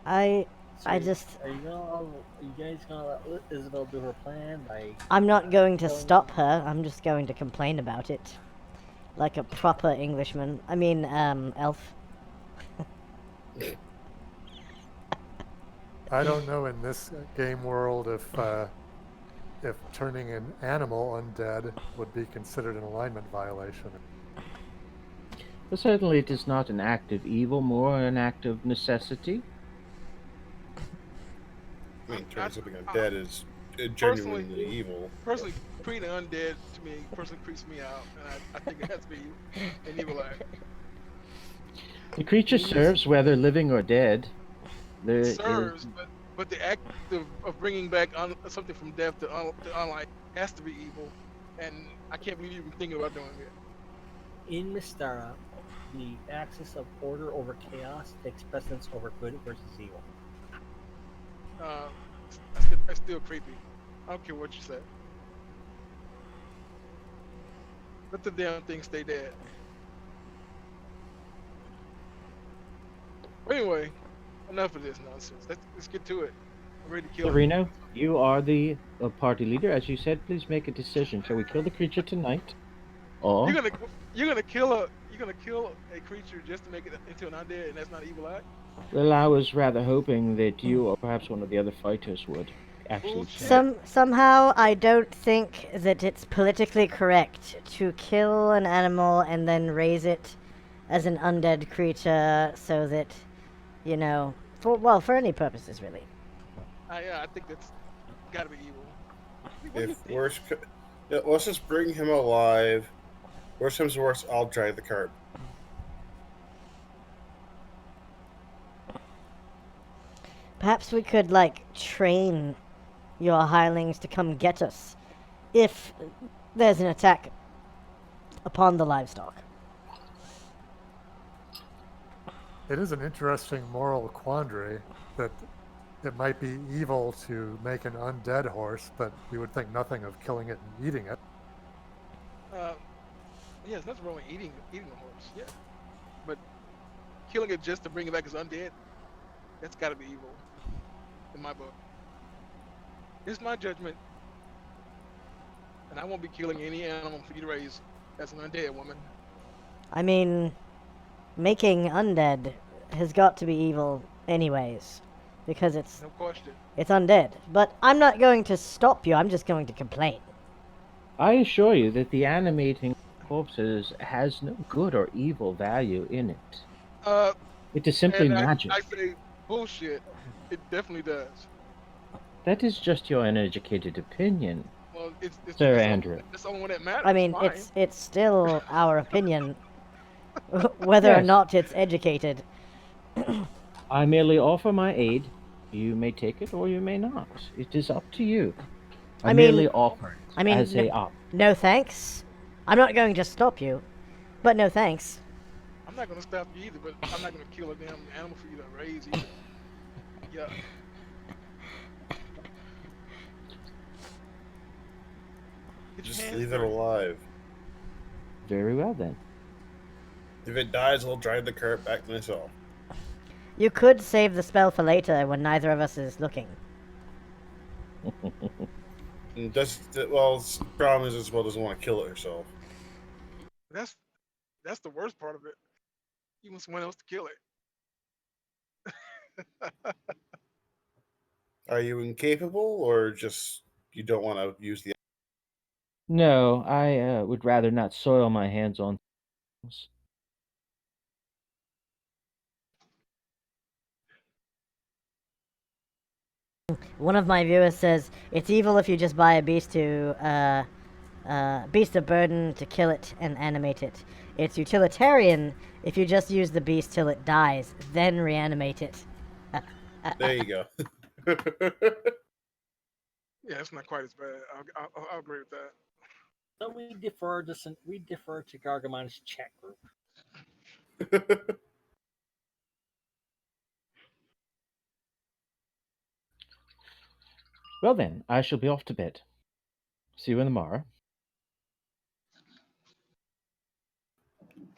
I So just Are you guys gonna let Isabel do her plan by? I'm not going to stop her. I'm just going to complain about it. Like a proper Englishman. I mean, elf. I don't know in this game world if turning an animal undead would be considered an alignment violation. But certainly it is not an act of evil, more an act of necessity. I mean, turning something undead is genuinely evil. Personally, creating undead to me personally creeps me out, and I think it has to be an evil act. The creature serves whether living or dead. There It is- serves, but the act of bringing back something from death to unlife has to be evil, and I can't believe you've been thinking about doing it. In Mystara, the axis of order over chaos takes precedence over good versus evil. That's still creepy. I don't care what you say. Let the damn thing stay dead. But anyway, enough of this nonsense. Let's get to it. I'm ready to kill him. Sereno, you are the party leader. As you said, please make a decision. Shall we kill the creature tonight? Or You're gonna kill a creature just to make it into an undead, and that's not an evil act. well, I was rather hoping that you or perhaps one of the other fighters would actually. Bullshit. Somehow I don't think that it's politically correct to kill an animal and then raise it as an undead creature so that, you know, for any purposes really. I think that's gotta be evil. What do you If think? worse, yeah, let's just bring him alive. Worst comes to worst, I'll drive the cart. Perhaps we could, like, train your hirelings to come get us if there's an attack upon the livestock. It is an interesting moral quandary that it might be evil to make an undead horse, but we would think nothing of killing it and eating it. Yeah, there's nothing wrong with eating a horse. Yeah, but killing it just to bring it back as undead, that's got to be evil in my book. It's my judgment, and I won't be killing any animal for you to raise as an undead woman. I mean, making undead has got to be evil anyways, because No question. it's undead. But I'm not going to stop you. I'm just going to complain. I assure you that the animating corpses has no good or evil value in it. Uh, It is simply and magic. I say bullshit. It definitely does. That is just your uneducated opinion, Well, Sir Andrew. it's the only one that matters. I mean, Fine. it's still our opinion, whether or Yes. not it's educated. I merely offer my aid. You may take it or you may not. It is up to you. I I mean, merely offer it I mean, as a op. no thanks. I'm not going to stop you, but no thanks. I'm not gonna stop you either, but I'm not gonna kill a damn animal for you to raise either. Yuck. Get your Just hands leave it dirty. alive. Very well then. If it dies, I'll drive the cart back myself. You could save the spell for later when neither of us is looking. And the problem is Isabel doesn't want to kill it herself. That's that's the worst part of it. You want someone else to kill it. Are you incapable, or just you don't want to use the? No, I would rather not soil my hands on things. One of my viewers says it's evil if you just buy a beast of burden to kill it and animate it. It's utilitarian if you just use the beast till it dies, then reanimate it. There you go. Yeah, it's not quite as bad. I'll agree with that. So we defer to Gargamon's chat group. Well then, I shall be off to bed. See you in the morrow.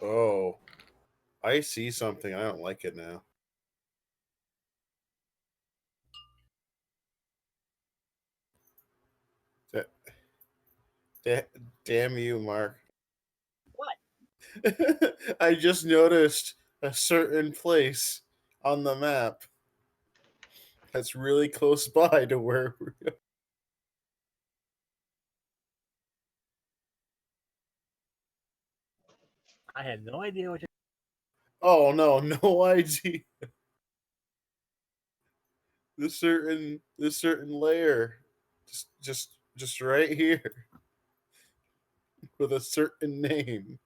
Oh, I see something. I don't like it now. Da- Damn you, Mark. What? I just noticed a certain place on the map that's really close by to where we're. I had no idea what you. Oh no, no idea. This certain layer, just right here with a certain name.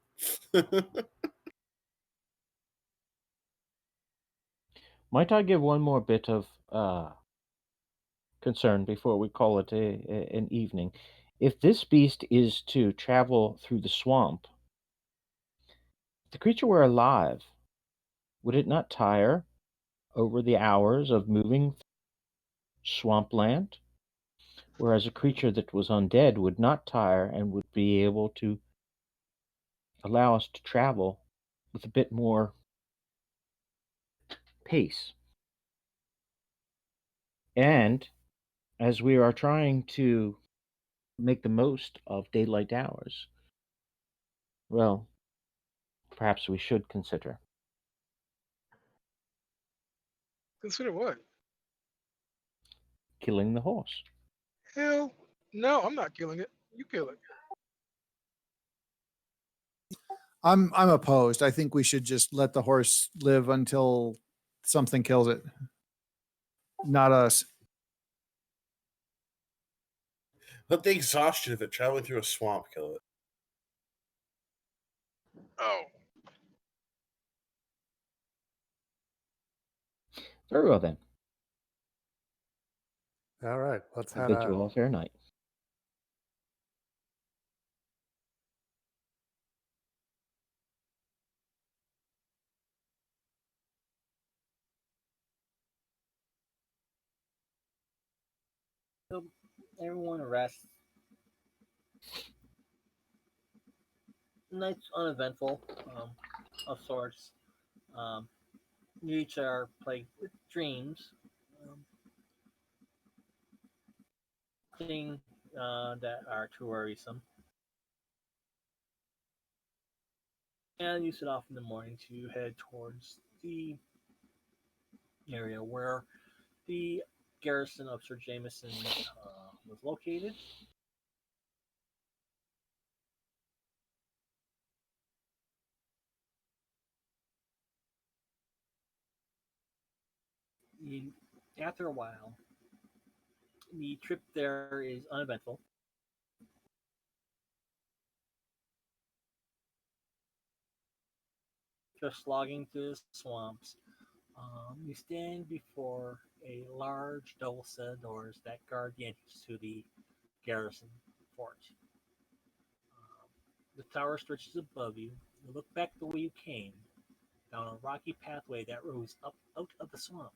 Might I give one more bit of concern before we call it an evening? If this beast is to travel through the swamp, if the creature were alive, would it not tire over the hours of moving swampland? Whereas a creature that was undead would not tire and would be able to allow us to travel with a bit more pace. And as we are trying to make the most of daylight hours, well, perhaps we should consider Consider what? killing the horse. Hell, no, I'm not killing it. You kill it. I'm opposed. I think we should just let the horse live until something kills it. Not us. Let the exhaustion of it traveling through a swamp kill it. Oh, Very well then. All right, let's I head bid you out. all a fair night. So everyone rest. Night's uneventful, of sorts. Um, you each are plagued with dreams. Um, Nothing that are too worrisome. And you set off in the morning to head towards the area where the garrison of Sir Jameson was located. You, After a while, the trip there is uneventful. Just slogging through the swamps, you stand before a large double set of doors that guard the entrance to the garrison fort. The tower stretches above you. You look back the way you came, down a rocky pathway that rose up out of the swamp.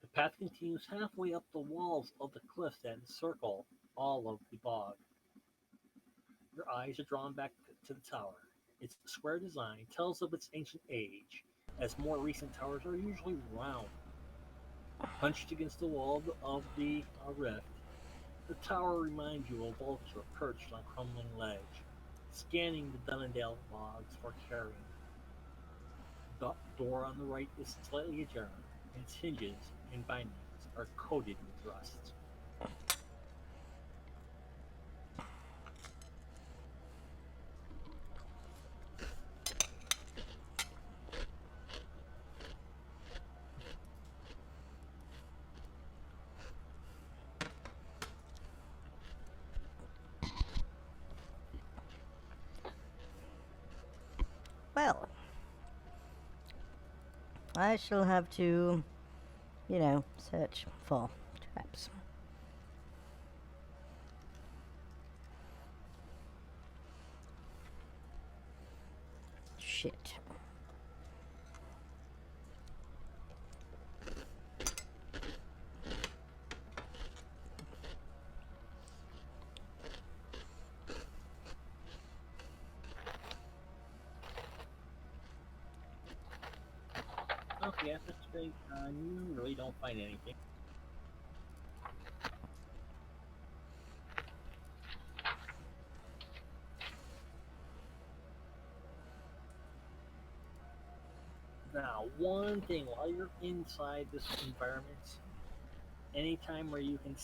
The path continues halfway up the walls of the cliffs that encircle all of the bog. Your eyes are drawn back to the tower. Its square design tells of its ancient age, as more recent towers are usually round. Hunched against the wall of the rift, the tower reminds you of a vulture perched on a crumbling ledge, scanning the Dunnendale logs for carrion. The door on the right is slightly ajar, and its hinges and bindings are coated with rust. Well, I shall have to, search for traps. Shit. Okay, after today, you really don't find anything. Now, one thing while you're inside this environment, anytime where you can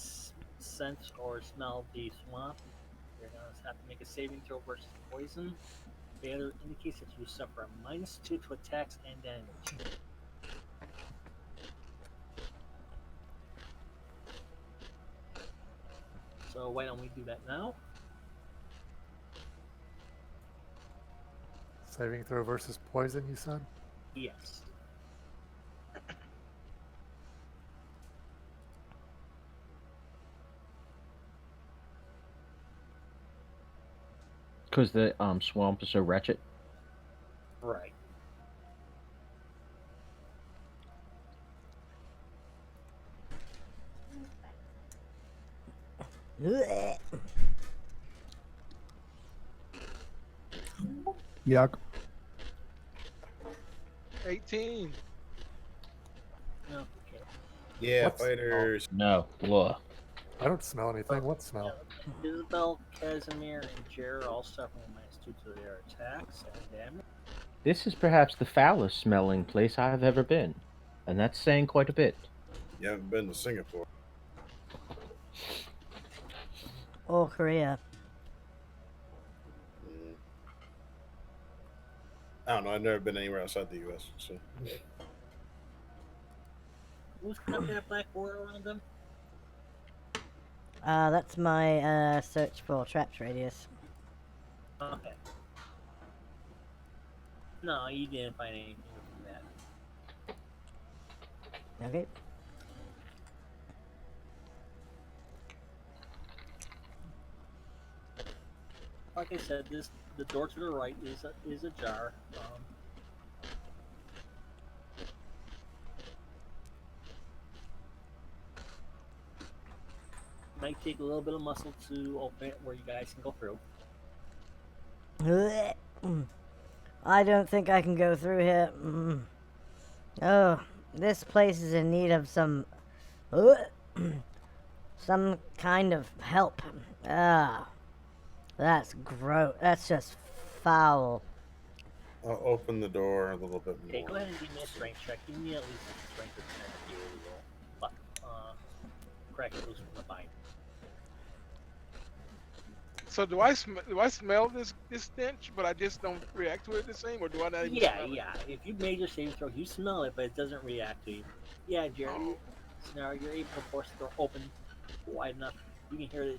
sense or smell the swamp, you're gonna have to make a saving throw versus poison. Failure indicates that you suffer a -2 to attacks and damage. So why don't we do that now? Saving throw versus poison, you said? Yes. Because the swamp is so wretched. Right. Ugh. Yuck. 18. Okay. Yeah, What's- fighters. No. Ugh. I don't smell anything. What smell? Isabel, Casimir, and Jer all suffering -2 to their attacks and damage. This is perhaps the foulest smelling place I have ever been, and that's saying quite a bit. You haven't been to Singapore. Or Korea. Mm. I don't know. I've never been anywhere outside the U.S. So Who's got that black border around them? That's my search for traps radius. Okay. No, you didn't find anything from that. Okay. Like I said, the door to the right is ajar. Might take a little bit of muscle to open it where you guys can go through. Blech. I don't think I can go through here. Oh, this place is in need of some some kind of help. Ah, that's gross. That's just foul. I'll open the door a little bit Okay, go more. ahead and give me a strength check. Give me at least a strength of 10 if you roll. But, crack it loose from the bind. So do I smell this stench, but I just don't react to it the same, or do I not even Yeah, smell it? yeah. If you made your saving throw, you smell it, but it doesn't react to you. Yeah, Jerry, Oh, Scenario, you're able to force the door open wide enough. You can hear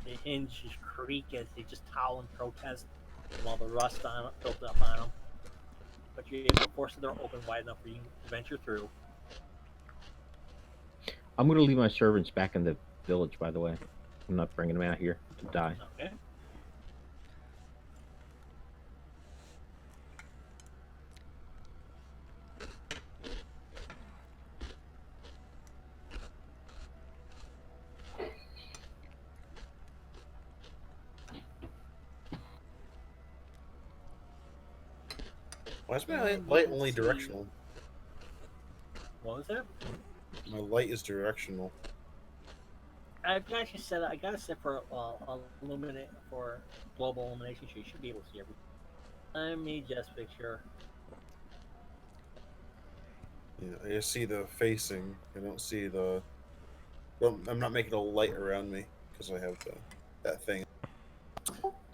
the hinge creak as they just howl and protest from all the rust on built up on them. But you're able to force the door open wide enough for you to venture through. I'm going to leave my servants back in the village, by the way. I'm not bringing them out here to die. Okay. Why is my And light you only see- directional? What was that? My light is directional. I've got you set. I got it set for illuminate for global illumination, so you should be able to see everything. Let me just make sure. Yeah, I just see the facing. I don't see the. I'm not making a light around me because I have that thing.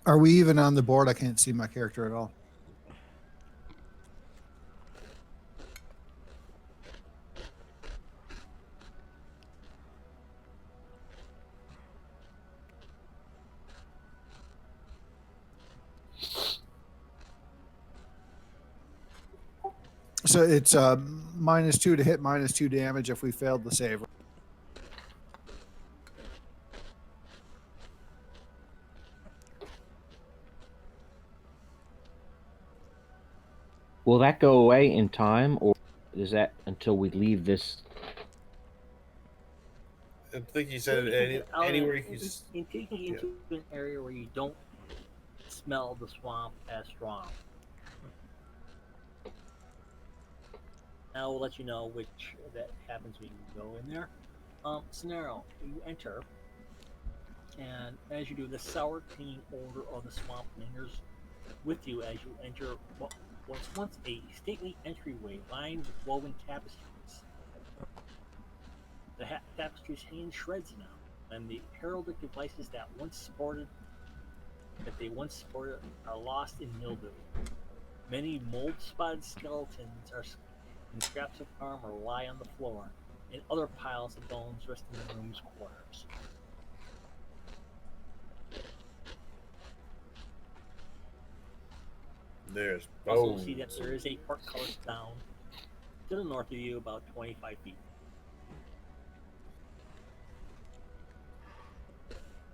Are we even on the board? I can't see my character at all. So it's -2 to hit, -2 damage if we failed the save. Will that go away in time, or is that until we leave this? I think he said You can get out anywhere in, you can. in taking you into an area where you don't smell the swamp as strong. Now we'll let you know which that happens when you go in there. Scenario: you enter, and as you do, the sour clean odor of the swamp lingers with you as you enter what was once a stately entryway lined with woven tapestries. The tapestries hang in shreds now, and the heraldic devices that they once sported are lost in mildew. Many mold-spotted skeletons and scraps of armor lie on the floor, and other piles of bones rest in the room's corners. There's Also, bones. see that there is a portcullis down to the north of you, about 25 feet.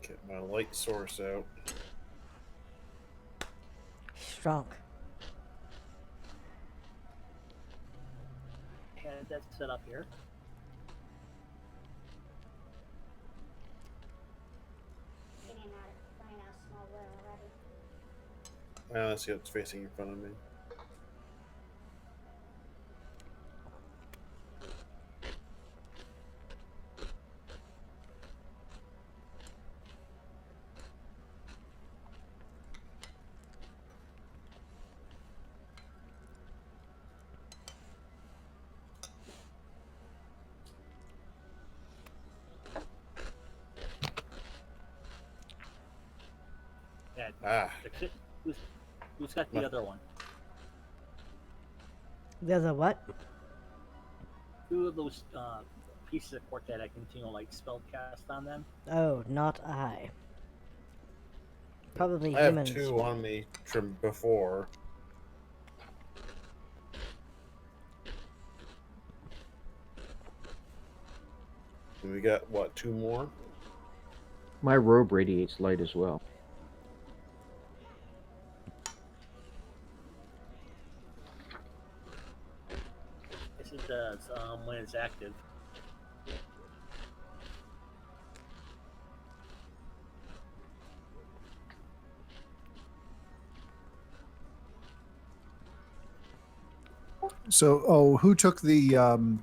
Get my light source out. Strong. Had that set up here. Let's see what's facing in front of me. That Ah, fix it. Who's got the My- other one? The other what? Two of those pieces of quartet I continue like spell cast on them. Oh, not I. Probably I have humans. 2 on me from before. And we got what, 2 more? My robe radiates light as well. Yes, it does when it's active. So, who took the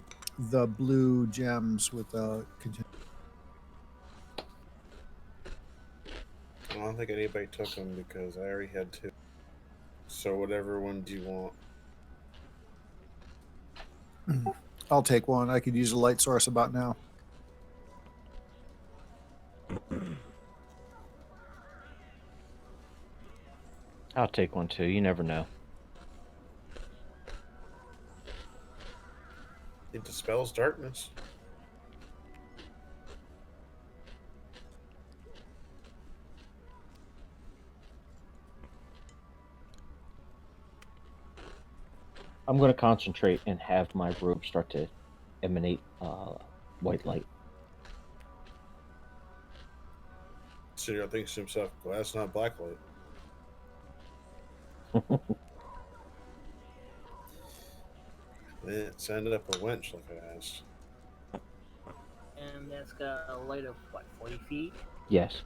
blue gems with the? I don't think anybody took them because I already had 2. So whatever one do you want? I'll take one. I could use a light source about now. I'll take one too. You never know. It dispels darkness. I'm going to concentrate and have my robe start to emanate white light. Cyril thinks to himself, well, that's not black light. Send up a winch like I asked. And that's got a light of what, 40 feet? Yes.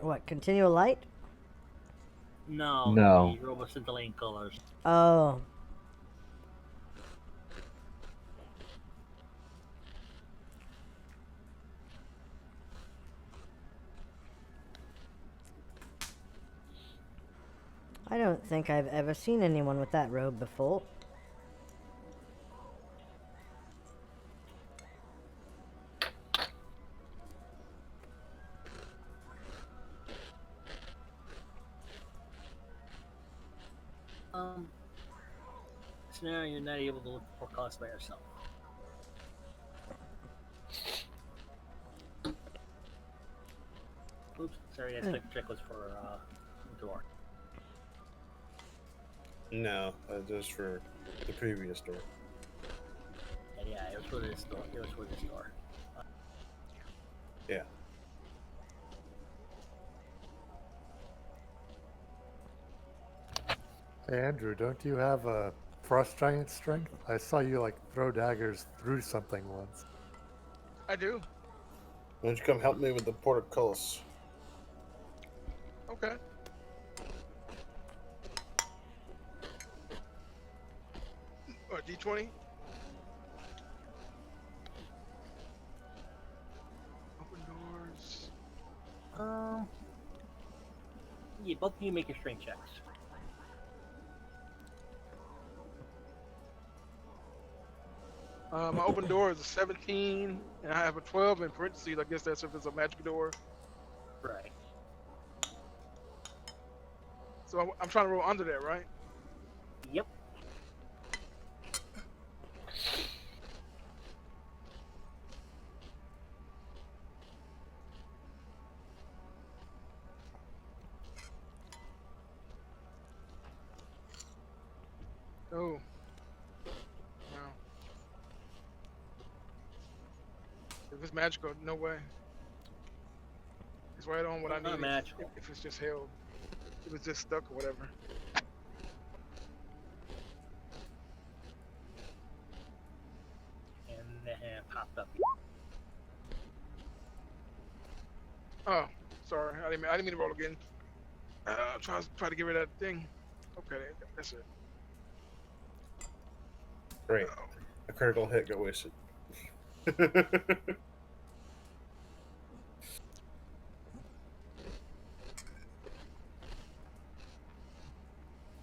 What, continual light? No, No. the robot scintillating colors. Oh. I don't think I've ever seen anyone with that robe before. So now you're not able to look for cost by yourself. Oops, sorry, that check was for door. No, just for the previous door. Yeah, it was for this door. It was for this door. Yeah. Hey, Andrew, don't you have a frost giant strength? I saw you like throw daggers through something once. I do. Why don't you come help me with the portcullis? Okay. What, D20? Open doors. Yeah, both of you make your strength checks. My open door is a 17, and I have a 12 in parentheses. I guess that's if it's a magic door. Right. So I'm trying to roll under that, right? Yep. Oh. No. If it's magical, no way. It's right on what I Not need. magical. If it's just held, if it's just stuck or whatever. And then popped up. Oh, sorry. I didn't mean to roll again. Try to get rid of that thing. Okay, that's it. Great. A critical hit got wasted.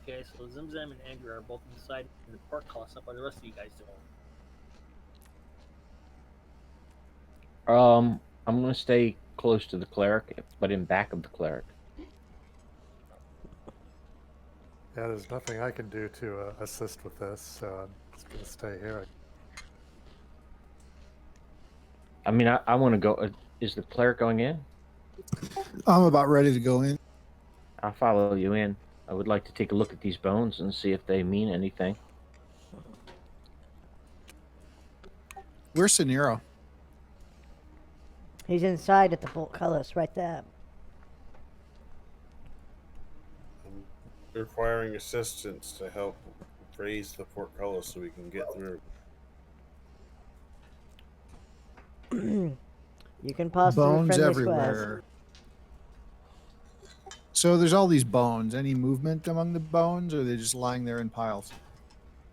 Okay, so Zimzam and Andrew are both inside the portcullis. What are the rest of you guys doing? I'm going to stay close to the cleric, but in back of the cleric. Yeah, there's nothing I can do to assist with this, so I'm just going to stay here. I mean, I want to go. Is the cleric going in? I'm about ready to go in. I'll follow you in. I would like to take a look at these bones and see if they mean anything. Where's Saniro? He's inside at the portcullis, right there. I'm requiring assistance to help raise the portcullis so we can get through. You can pass through Bones friendly everywhere. squares. So there's all these bones. Any movement among the bones, or are they just lying there in piles?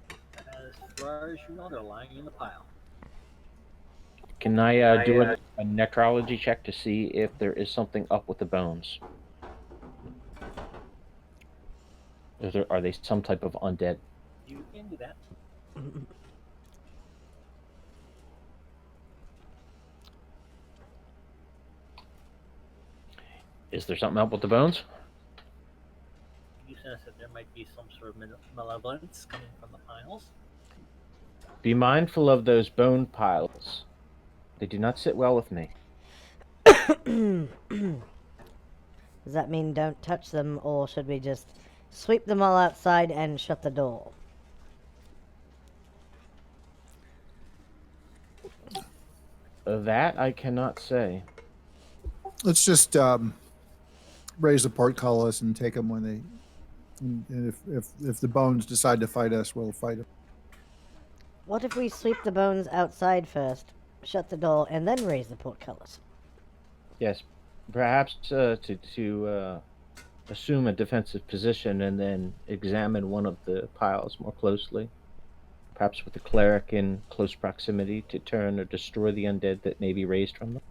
As far as you know, they're lying in the pile. Can I do a necrology check to see if there is something up with the bones? Are they some type of undead? You can do that. Is there something up with the bones? You sense that there might be some sort of malevolence coming from the piles. Be mindful of those bone piles. They do not sit well with me. Does that mean don't touch them, or should we just sweep them all outside and shut the door? That I cannot say. Let's just raise the portcullis and take them when they. And if the bones decide to fight us, we'll fight them. What if we sweep the bones outside first, shut the door, and then raise the portcullis? Yes, perhaps to assume a defensive position and then examine one of the piles more closely. Perhaps with the cleric in close proximity to turn or destroy the undead that may be raised from them.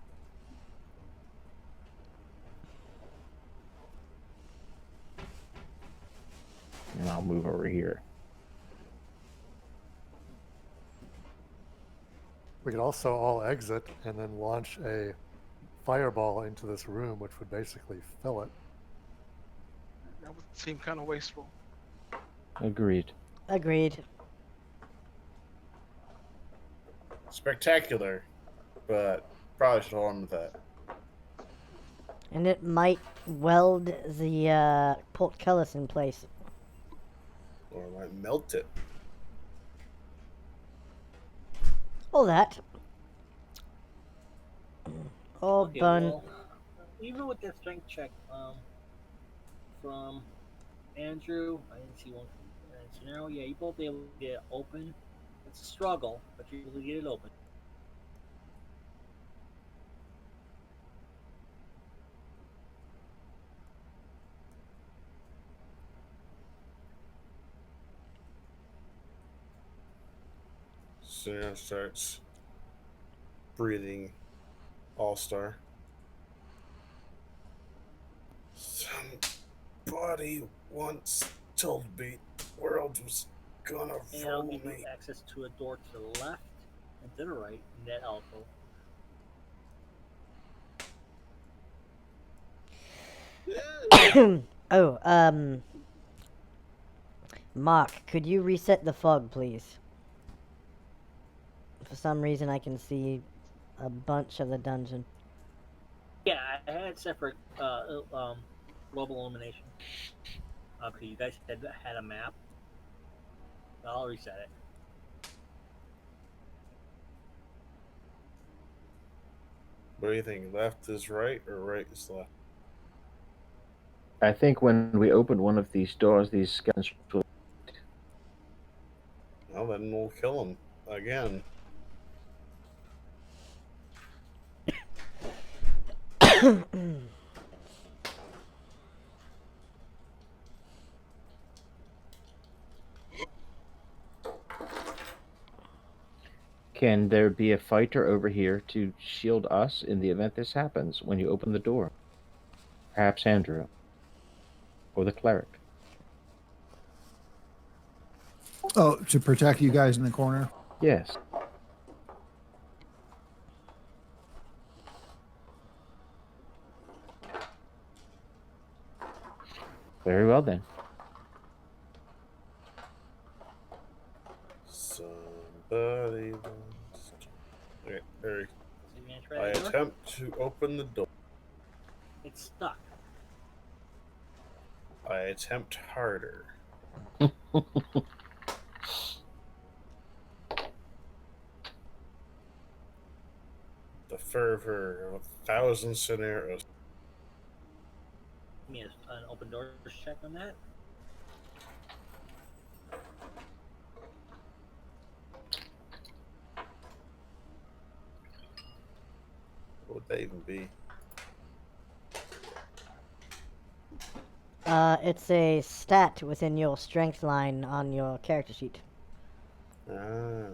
And I'll move over here. We could also all exit and then launch a fireball into this room, which would basically fill it. That would seem kind of wasteful. Agreed. Agreed. Spectacular, but probably should hold on with that. And it might weld the portcullis in place. Or I might melt it. All that. Or Okay, burn. well, even with that strength check from Andrew, I didn't see one from Scenario. Yeah, you both able to get it open. It's a struggle, but you're able to get it open. Scenario starts breathing all-star. Somebody once told me the world was gonna And I'll roll give me. you access to a door to the left and to the right in that alcove. Oh, Mark, could you reset the fog, please? For some reason, I can see a bunch of the dungeon. Yeah, I had it set for global illumination. Okay, you guys had a map. I'll reset it. What do you think? Left is right or right is left? I think when we open one of these doors, these skeletons will. Well, then we'll kill him again. Can there be a fighter over here to shield us in the event this happens when you open the door? Perhaps Andrew. Or the cleric. Oh, to protect you guys in the corner. Yes. Very well then. Somebody wants to... Okay, Eric. So you're gonna try I that door? attempt to open the door. It's stuck. I attempt harder. The fervor of 1,000 scenarios. Give me an open doors check on that. What would that even be? It's a stat within your strength line on your character sheet. Ah.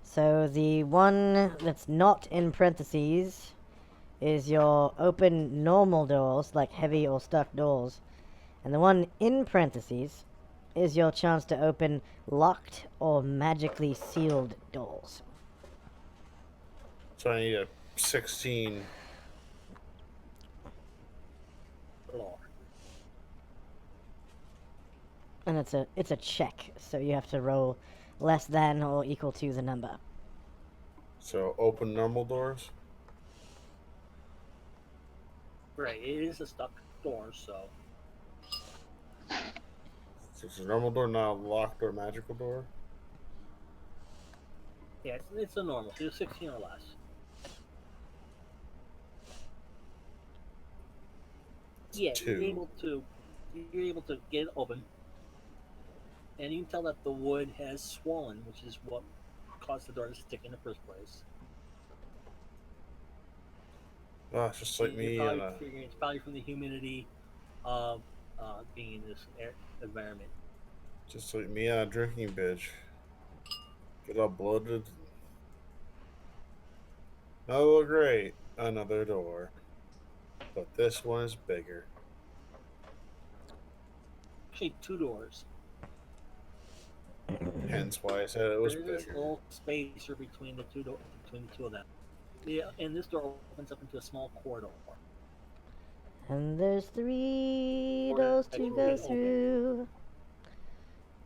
So the one that's not in parentheses is your open normal doors, like heavy or stuck doors. And the one in parentheses is your chance to open locked or magically sealed doors. So I need a 16. Lord. And it's a check, so you have to roll less than or equal to the number. So open normal doors. Right, it is a stuck door, so So it's a normal door, not a locked or magical door. yeah, it's a normal. So it's 16 or less. Yeah, Two. you're able to get it open, and you can tell that the wood has swollen, which is what caused the door to stick in the first place. Ah, it's just like You're me and probably figuring it's probably from the humidity of being in this environment. just like me on a drinking bitch. Get all bloated. Oh, great! Another door, but this one is bigger. Actually, two doors. Hence why I said it was There is this bigger. little spacer between the two of them. Yeah, and this door opens up into a small corridor. And there's 3 Corridor doors that to you go can open. through.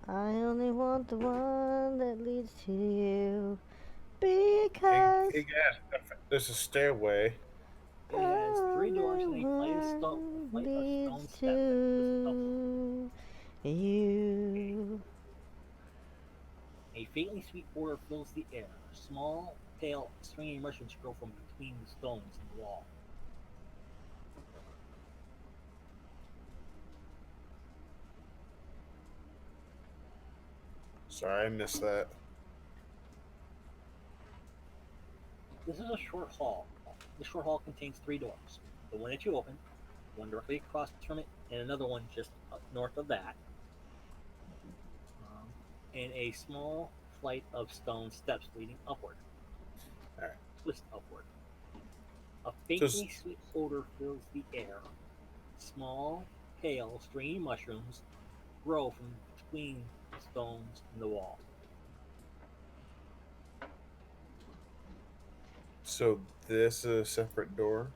I only want the one that leads to you. Because Hey guys, there's a stairway. It has three doors and only one flight of stone leads steps that goes upward. to you. A faintly sweet odor fills the air. Small, pale, swinging mushrooms grow from between the stones in the wall. Sorry, I missed that. This is a short hall. The short hall contains three doors. The one that you open, one directly across from it, and another one just up north of that. And a small flight of stone steps leading upward. All right. Twist upward. A Just faintly sweet odor fills the air. Small, pale, stringy mushrooms grow from between the stones in the wall. so this is a separate door.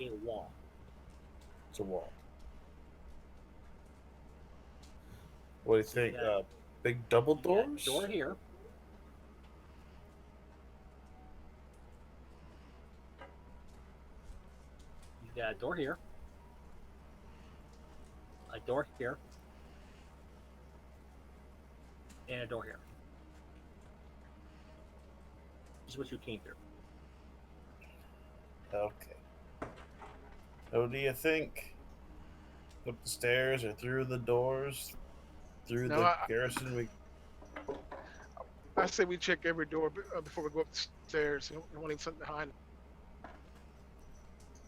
A wall. It's a wall. What do you So you think? got Big double you got doors? door here. You got a door here. A door here. And a door here. This is what you came through. Okay. So do you think up the stairs or through the doors, through No, the garrison? I say we check every door before we go up the stairs. You don't want to leave something behind.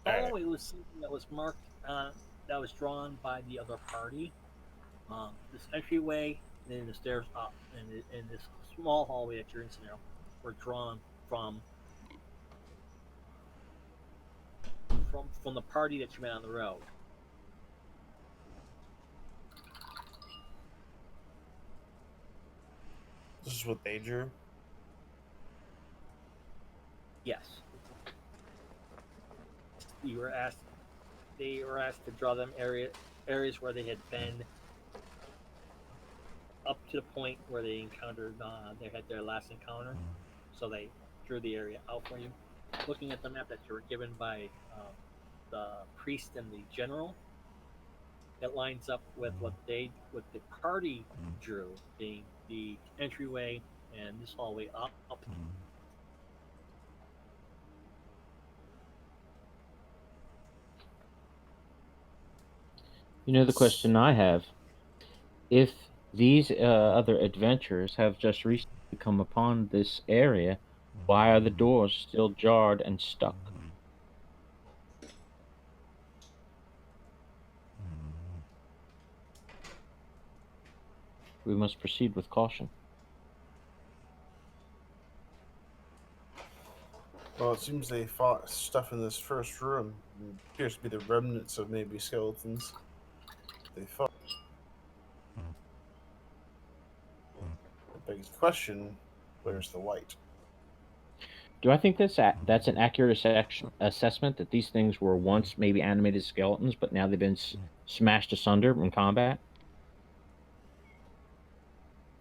Oh, it was something that was marked, that was drawn by the other party. This entryway, and then the stairs up, and this small hallway that you're in now were drawn from the party that you met on the road. This is what they drew. Yes, you were asked. They were asked to draw them areas where they had been up to the point where they encountered. They had their last encounter, so they drew the area out for you. Looking at the map that you were given by the priest and the general, it lines up with what the party drew, being the entryway and this hallway up. You know the question I have: if These other adventurers have just recently come upon this area. Why are the doors still jarred and stuck? We must proceed with caution. Well, it seems they fought stuff in this first room. It appears to be the remnants of maybe skeletons. They fought. The biggest question: where's the light? Do I think that's an accurate assessment that these things were once maybe animated skeletons, but now they've been smashed asunder in combat?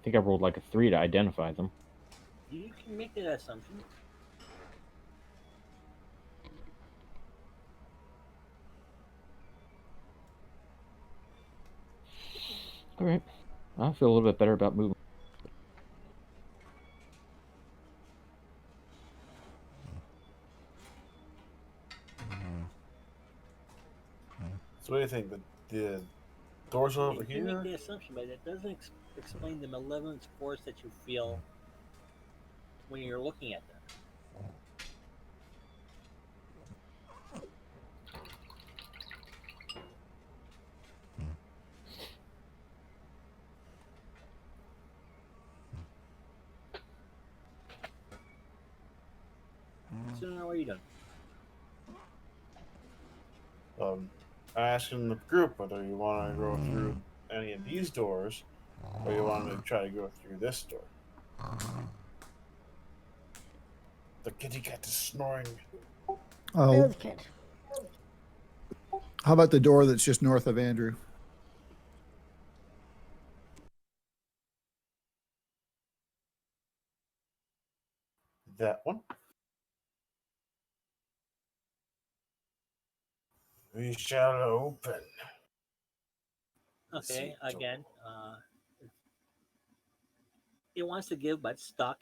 I think I rolled like a 3 to identify them. You can make that assumption. All right. I feel a little bit better about moving. So, what do you think? The doors over You can make here? the assumption, but it doesn't explain the malevolent force that you feel when you're looking at them. So now what are you doing? I asked in the group whether you want to go through any of these doors, or you want to try to go through this door. The kitty cat is snoring. Oh, Earth kid. how about the door that's just north of Andrew? That one. We shall open. Okay, See, again, it wants to give, but stuck.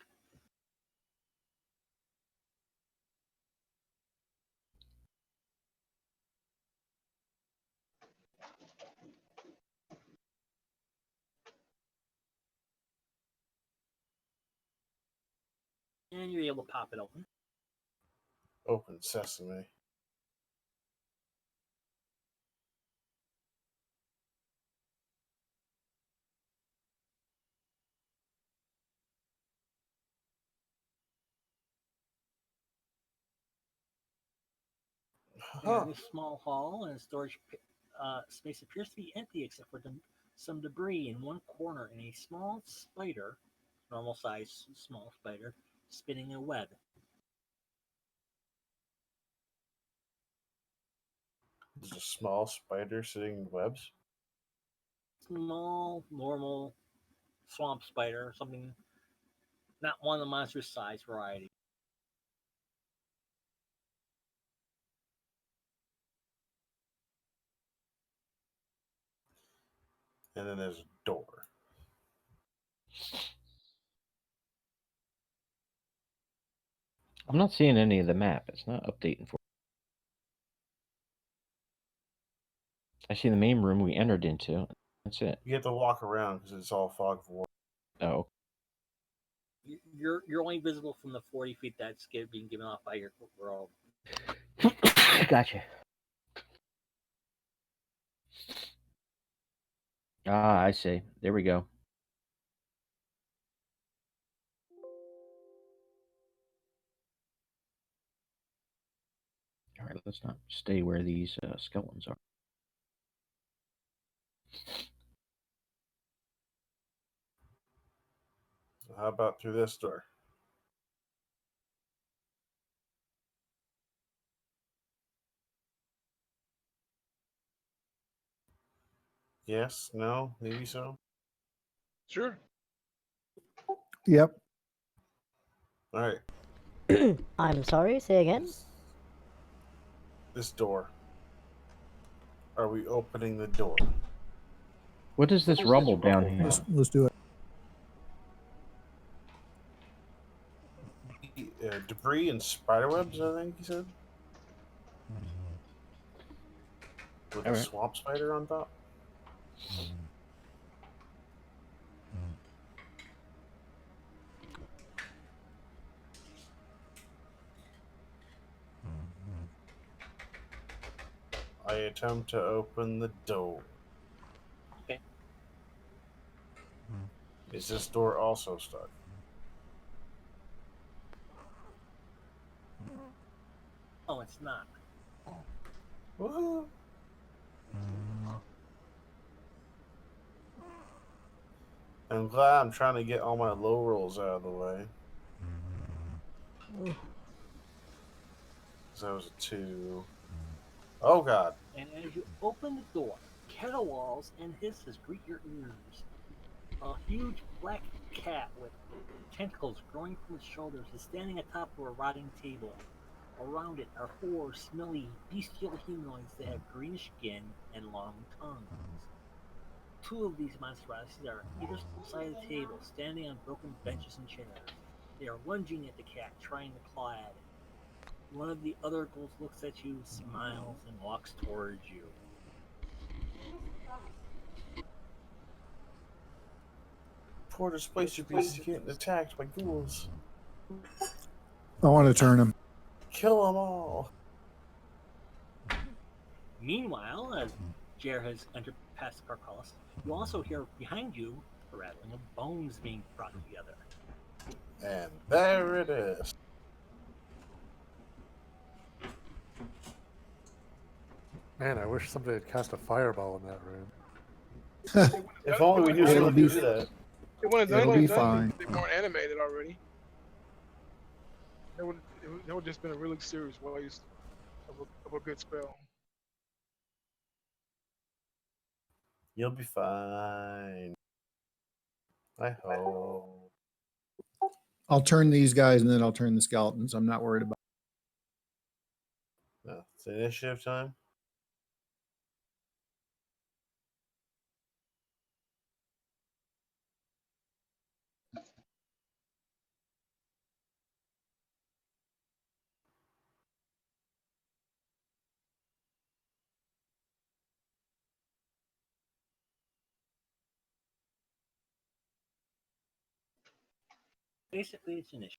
And you're able to pop it open. Open sesame. You're Huh. in a small hall, and storage space appears to be empty except for some debris in one corner, and a small spider, normal size small spider, spinning a web. There's a small spider sitting in webs. Small, normal swamp spider, something not one of the monster size variety. And then there's a door. I'm not seeing any of the map. It's not updating for. I see the main room we entered into. That's it. You have to walk around because it's all fog of war. Oh, You're only visible from the 40 feet that's being given off by your world. gotcha. Ah, I see. There we go. All right, let's not stay where these skeletons are. So how about through this door? Yes, no, maybe so. Sure. Yep. All right. I'm sorry, say again? This door. Are we opening the door? What is this rubble down here? Let's do it. Debris and spiderwebs, I think he said. With All a right. swamp spider on top. attempt to open the door. Okay. Is this door also stuck? Oh, it's not. Woohoo! I'm glad I'm trying to get all my low rolls out of the way. So that was a 2. Oh god. And as you open the door, caterwauls and hisses greet your ears. A huge black cat with tentacles growing from its shoulders is standing atop of a rotting table. Around it are 4 smelly, bestial humanoids that have greenish skin and long tongues. 2 of these monstrosities are on either side of the table, standing on broken benches and chairs. They are lunging at the cat, trying to claw at it. One of the other ghouls looks at you, smiles, and walks towards you. Poor displacer beast is getting attacked by ghouls. I want to turn him. Kill them all. Meanwhile, as Jer has entered past the portcullis, you also hear behind you the rattling of bones being brought together. And there it is. Man, I wish somebody had cast a fireball in that room. If only we knew It'll someone be- could do that. They would have done It'll it. be Done fine. They weren't animated already. That would just been a really serious waste of a good spell. You'll be fine. I hope. I'll turn these guys and then I'll turn the skeletons. I'm not worried about. No, it's initiative time. Basically, it's an issue.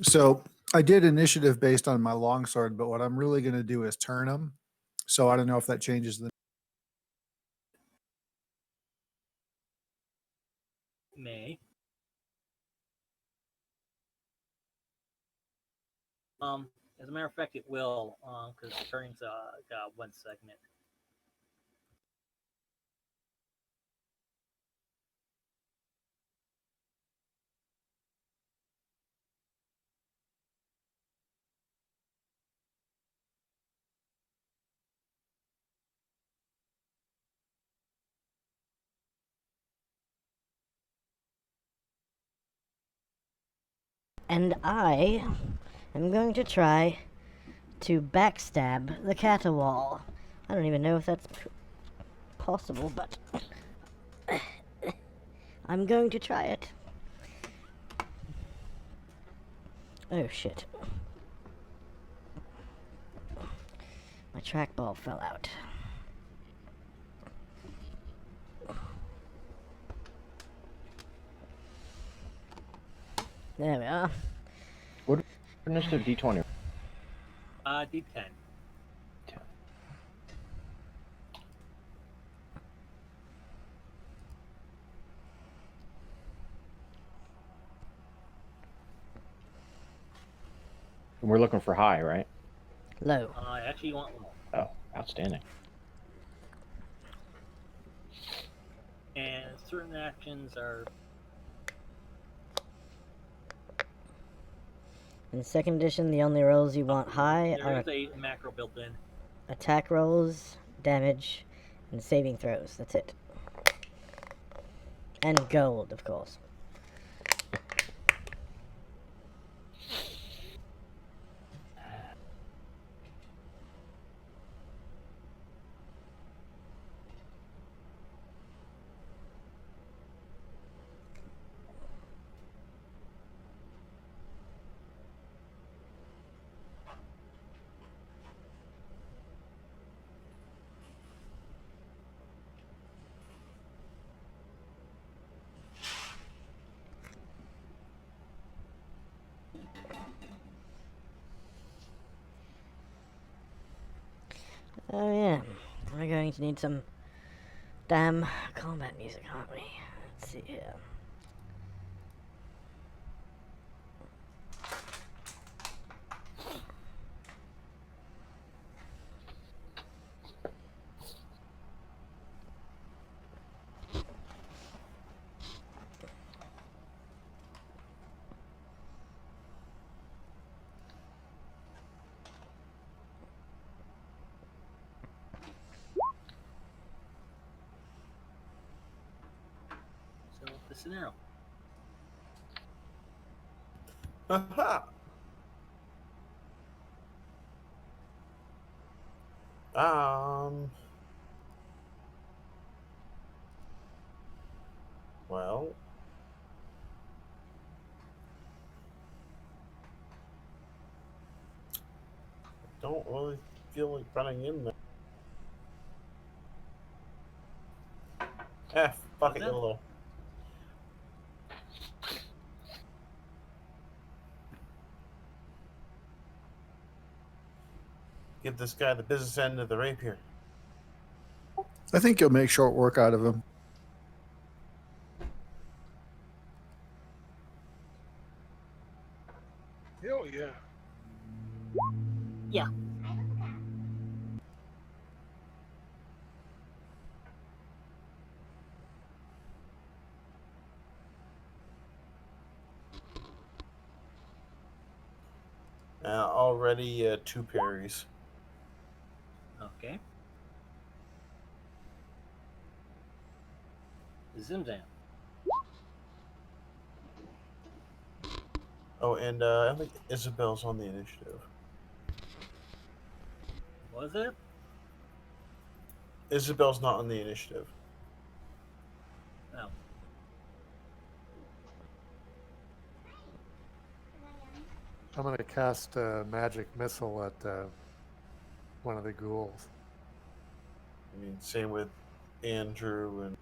So I did initiative based on my longsword, but what I'm really going to do is turn them. So I don't know if that changes the. May. As a matter of fact, it will, because turning's got 1 segment. And I am going to try to backstab the caterwaul. I don't even know if that's possible, but I'm going to try it. Oh shit. My trackball fell out. There we are. What initiative D20? D10. And we're looking for high, right? Low. Actually, you want low. Oh, outstanding. And certain actions are In second edition, the only rolls you want high there are is a macro built in. attack rolls, damage, and saving throws. That's it. And gold, of course. Oh yeah, we're going to need some damn combat music, aren't we? Let's see here. So what's the scenario? Haha. Um. Well. Don't really feel like running in there. Fuck it, Well, YOLO. Give this guy the business end of the rapier. I think you'll make short work out of him. Hell yeah. Yeah. Already 2 parries. Okay. Zimzam. Oh, and I think Isabel's on the initiative. Was it? Isabel's not on the initiative. No. I'm going to cast a magic missile at one of the ghouls. I mean, same with Andrew and.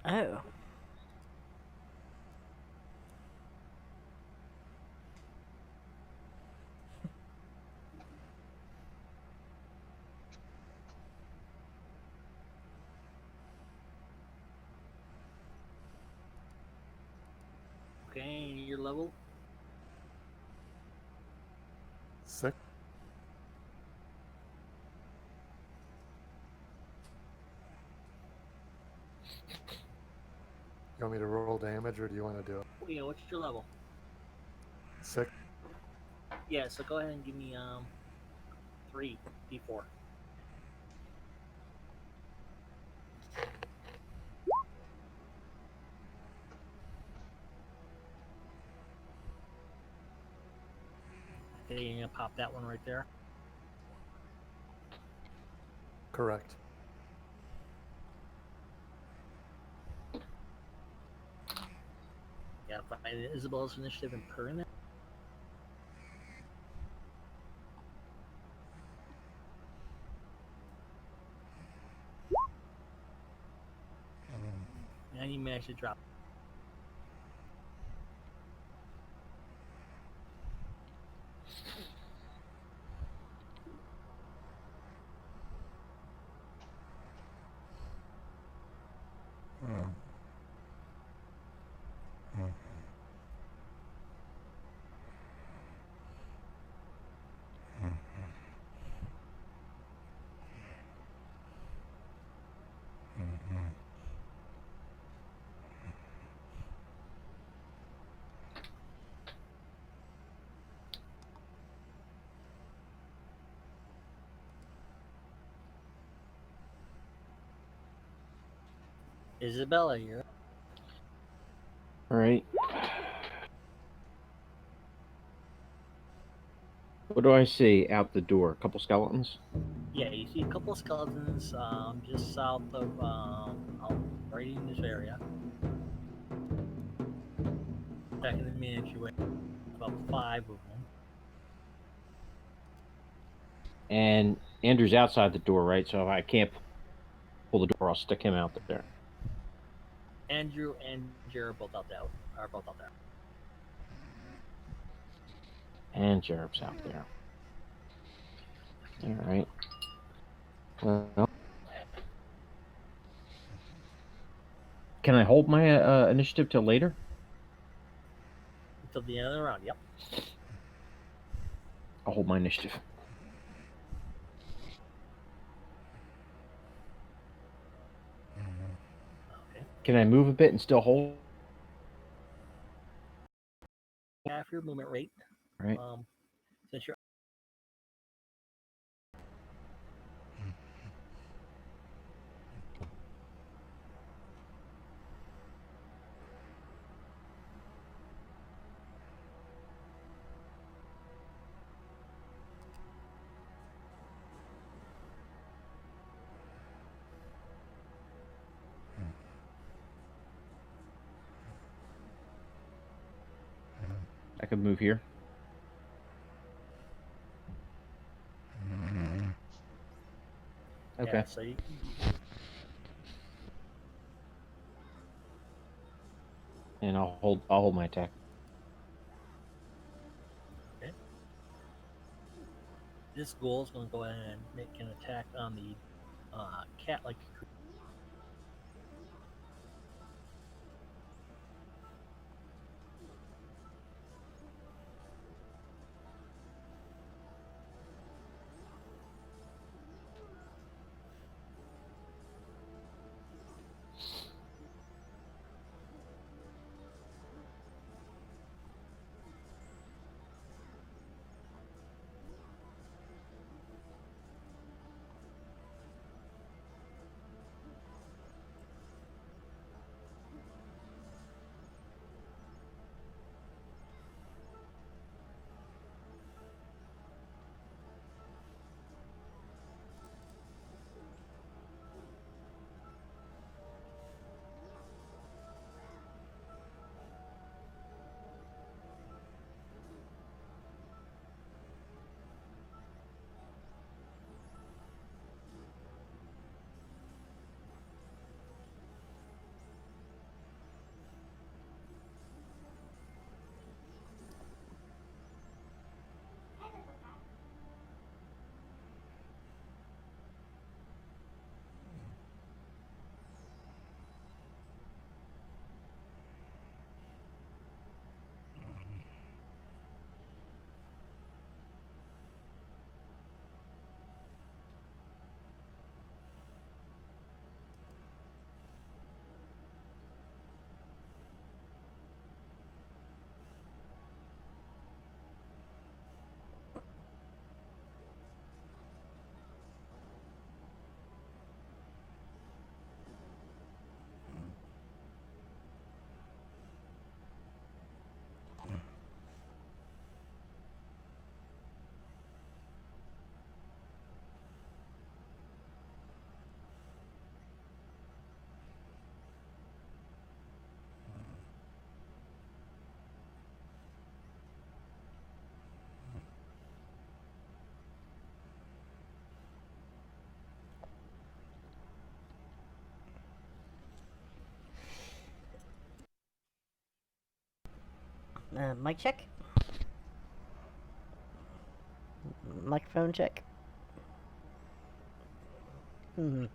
Oh. Okay, your level? 6. You want me to roll damage, or do you want to do it? Yeah, what's your level? 6. Yeah, so go ahead and give me 3 d4. Okay, you're gonna pop that one right there. Correct. Yeah, find Isabel's initiative and per in there. And you managed to drop. Isabella, you're up. All right. What do I see out the door? A couple skeletons? Yeah, you see a couple of skeletons just south of right in this area. Back in the miniature, about 5 of them. And Andrew's outside the door, right? So if I can't pull the door, I'll stick him out there. Andrew and Jared both out there. Are both out there. And Jerem's out there. All right. Well, can I hold my initiative till later? Until the end of the round. Yep. I'll hold my initiative. Okay. Can I move a bit and still hold? Half your movement rate. All right. Since you're I could move here. Okay. yeah, so And I'll hold my attack. this ghoul is going to go ahead and make an attack on the cat-like creature. Mic check. Microphone check. Hmm.